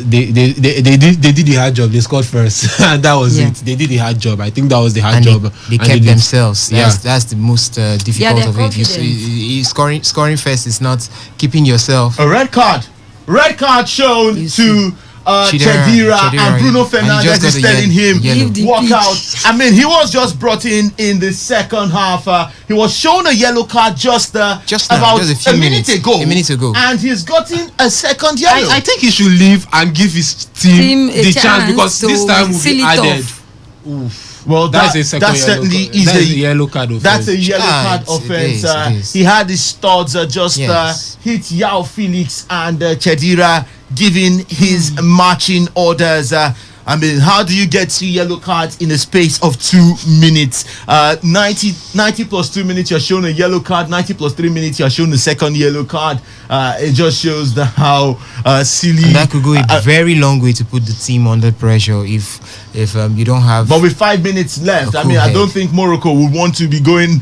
they did the hard job. They scored first, and that was it. They did the hard job. I think that was the hard And job. they And kept did- themselves. That's the most difficult they're of it. Scoring first is not keeping yourself. A red card shown You to Chedira, and Bruno and he Fernandes just is got a telling him yellow. Leave the walk pitch. out. I mean, he was just brought in the second half. He was shown a yellow card just now, about just a few minute minutes ago. and he's gotten a second yellow. I think he should leave and give his team a the chance, chance because to this time will seal be it added. off. Well, That's a second that yellow certainly card. is That's a a yellow card offense. That's a yellow card It offense. is. He had his studs just Yes. hit Yao Felix and Chedira giving his marching orders. I mean, how do you get 2 yellow cards in a space of 2 minutes? 90 plus 2 minutes, you're shown a yellow card. 90 plus 3 minutes, you're shown the second yellow card. It just shows how silly. And that could go a very long way to put the team under pressure if you don't have. But with 5 minutes left, I cool mean, I head. don't think Morocco would want to be going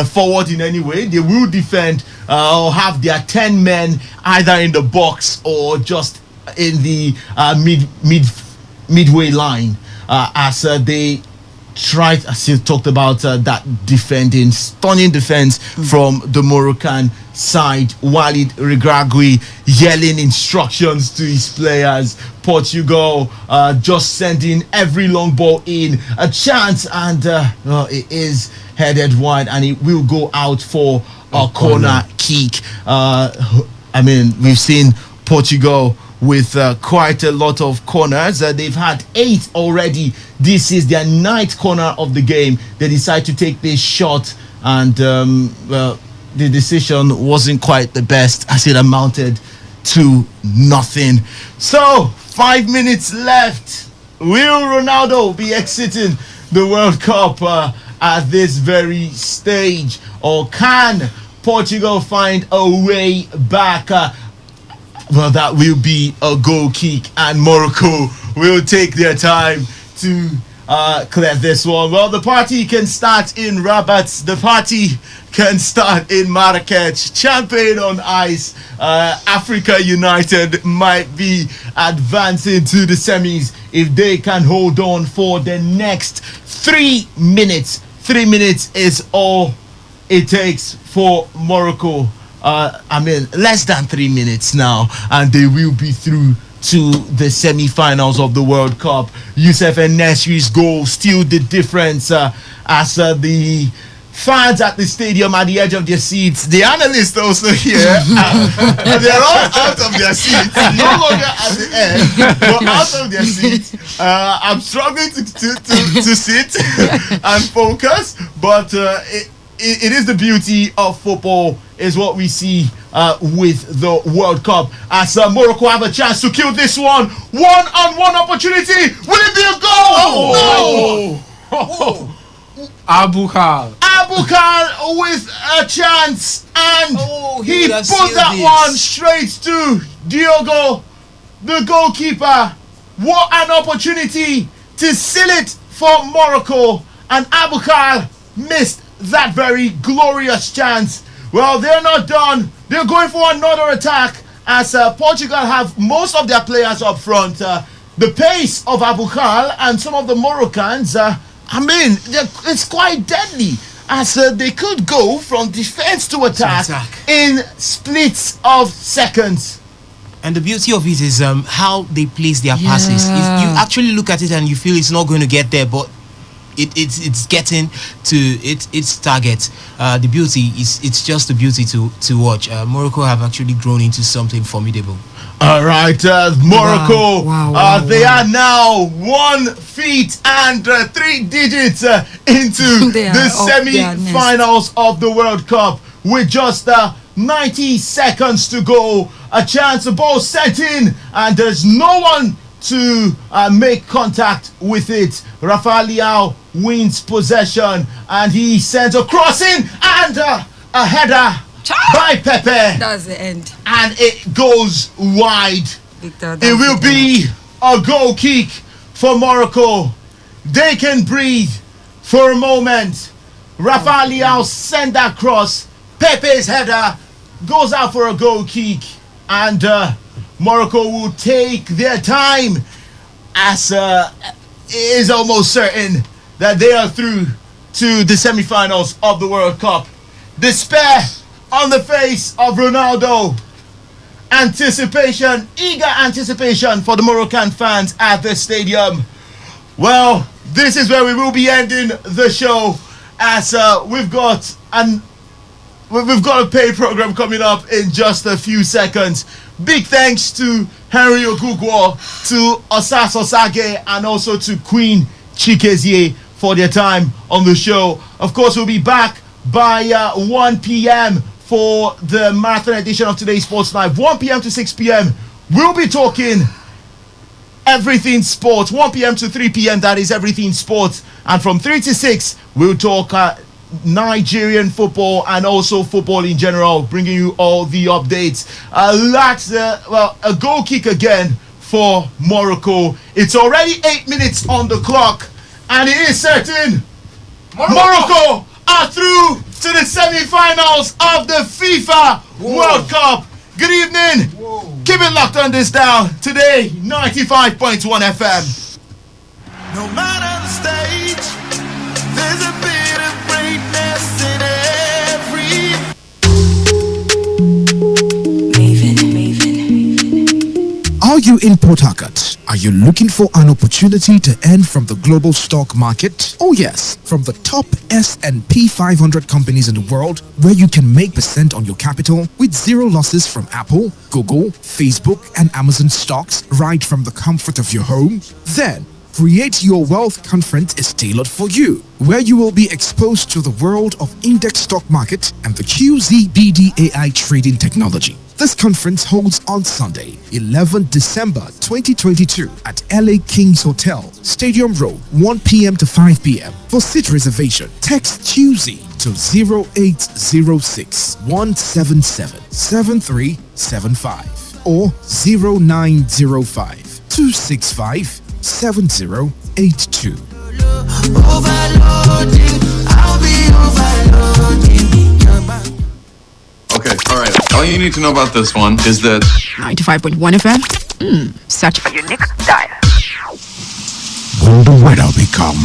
forward in any way. They will defend or have their 10 men either in the box or just in the midway line as they tried, as you talked about, that stunning defense from the Moroccan side. Walid Regragui yelling instructions to his players. Portugal just sending every long ball in a chance, and it is headed wide, and it will go out for a corner kick. I mean, we've seen Portugal with quite a lot of corners. They've had 8 already. This is their 9th corner of the game. They decide to take this shot, and the decision wasn't quite the best as it amounted to nothing. So 5 minutes left. Will Ronaldo be exiting the World Cup at this very stage, or can Portugal find a way back? Well, that will be a goal kick, and Morocco will take their time to clear this one. Well, the party can start in Rabat. The party can start in Marrakech. Champagne on ice. Africa United might be advancing to the semis if they can hold on for the next 3 minutes. 3 minutes is all it takes for Morocco. I mean, less than 3 minutes now, and they will be through to the semi-finals of the World Cup. Youssef Nesri's goal still the difference as the fans at the stadium at the edge of their seats. The analysts also here, they're all out of their seats, no longer at the edge, but out of their seats. I'm struggling to sit and focus, but it is the beauty of football, is what we see with the World Cup, as Morocco have a chance to kill this one-on-one opportunity. Will it be a goal? Oh, no! Abukal with a chance, and he would put have sealed that this. one straight to Diogo, the goalkeeper. What an opportunity to seal it for Morocco, and Abukal missed that very glorious chance. Well, they're not done. They're going for another attack, as Portugal have most of their players up front. The pace of Abukal and some of the Moroccans I mean, it's quite deadly. As they could go from defense to attack in splits of seconds. And the beauty of it is how they place their passes. You actually look at it and you feel it's not going to get there, but it's getting to its target. The beauty is it's just a beauty to watch. Morocco have actually grown into something formidable. All right, Morocco. They are now 1 feet and 3 digits into the semi-finals of the World Cup with just 90 seconds to go. A chance, the ball sent in, and there's no one to make contact with it. Rafael Leao wins possession, and he sends a crossing and a header by Pepe. That's the end. And it goes wide. Victor, it will be a goal kick for Morocco. They can breathe for a moment. Rafael Leao sent that cross. Pepe's header goes out for a goal kick. And Morocco will take their time, as it is almost certain that they are through to the semi-finals of the World Cup. Despair on the face of Ronaldo. Anticipation, eager anticipation for the Moroccan fans at the stadium. Well, this is where we will be ending the show, as we've got a paid program coming up in just a few seconds. Big thanks to Henry Ogugwo, to Osas Osage, and also to Queen Chikezie for their time on the show. Of course, we'll be back by 1 p.m. for the marathon edition of Today's Sports Live. 1 p.m. to 6 p.m. We'll be talking everything sports. 1 p.m. to 3 p.m. that is everything sports. And from 3 to 6, we'll talk Nigerian football and also football in general, bringing you all the updates. A goal kick again for Morocco. It's already 8 minutes on the clock, and it is certain Morocco are through to the semi-finals of the FIFA World Cup. Good evening. Keep it locked on this dial. Today, 95.1 FM. No matter the stage, there's a bit of greatness in every. Are you in Port Harcourt? Are you looking for an opportunity to earn from the global stock market? Oh yes, from the top S&P 500 companies in the world, where you can make percent on your capital with zero losses from Apple, Google, Facebook, and Amazon stocks right from the comfort of your home? Then Create Your Wealth Conference is tailored for you, where you will be exposed to the world of index stock market and the QZBD AI trading technology. This conference holds on Sunday, 11 December 2022 at LA Kings Hotel, Stadium Road, 1 p.m. to 5 p.m. For seat reservation, text QZ to 0806 177 7375 or 0905 265 7082. Okay, alright. All you need to know about this one is that 95.1 FM. Such a unique dial. When the weather becomes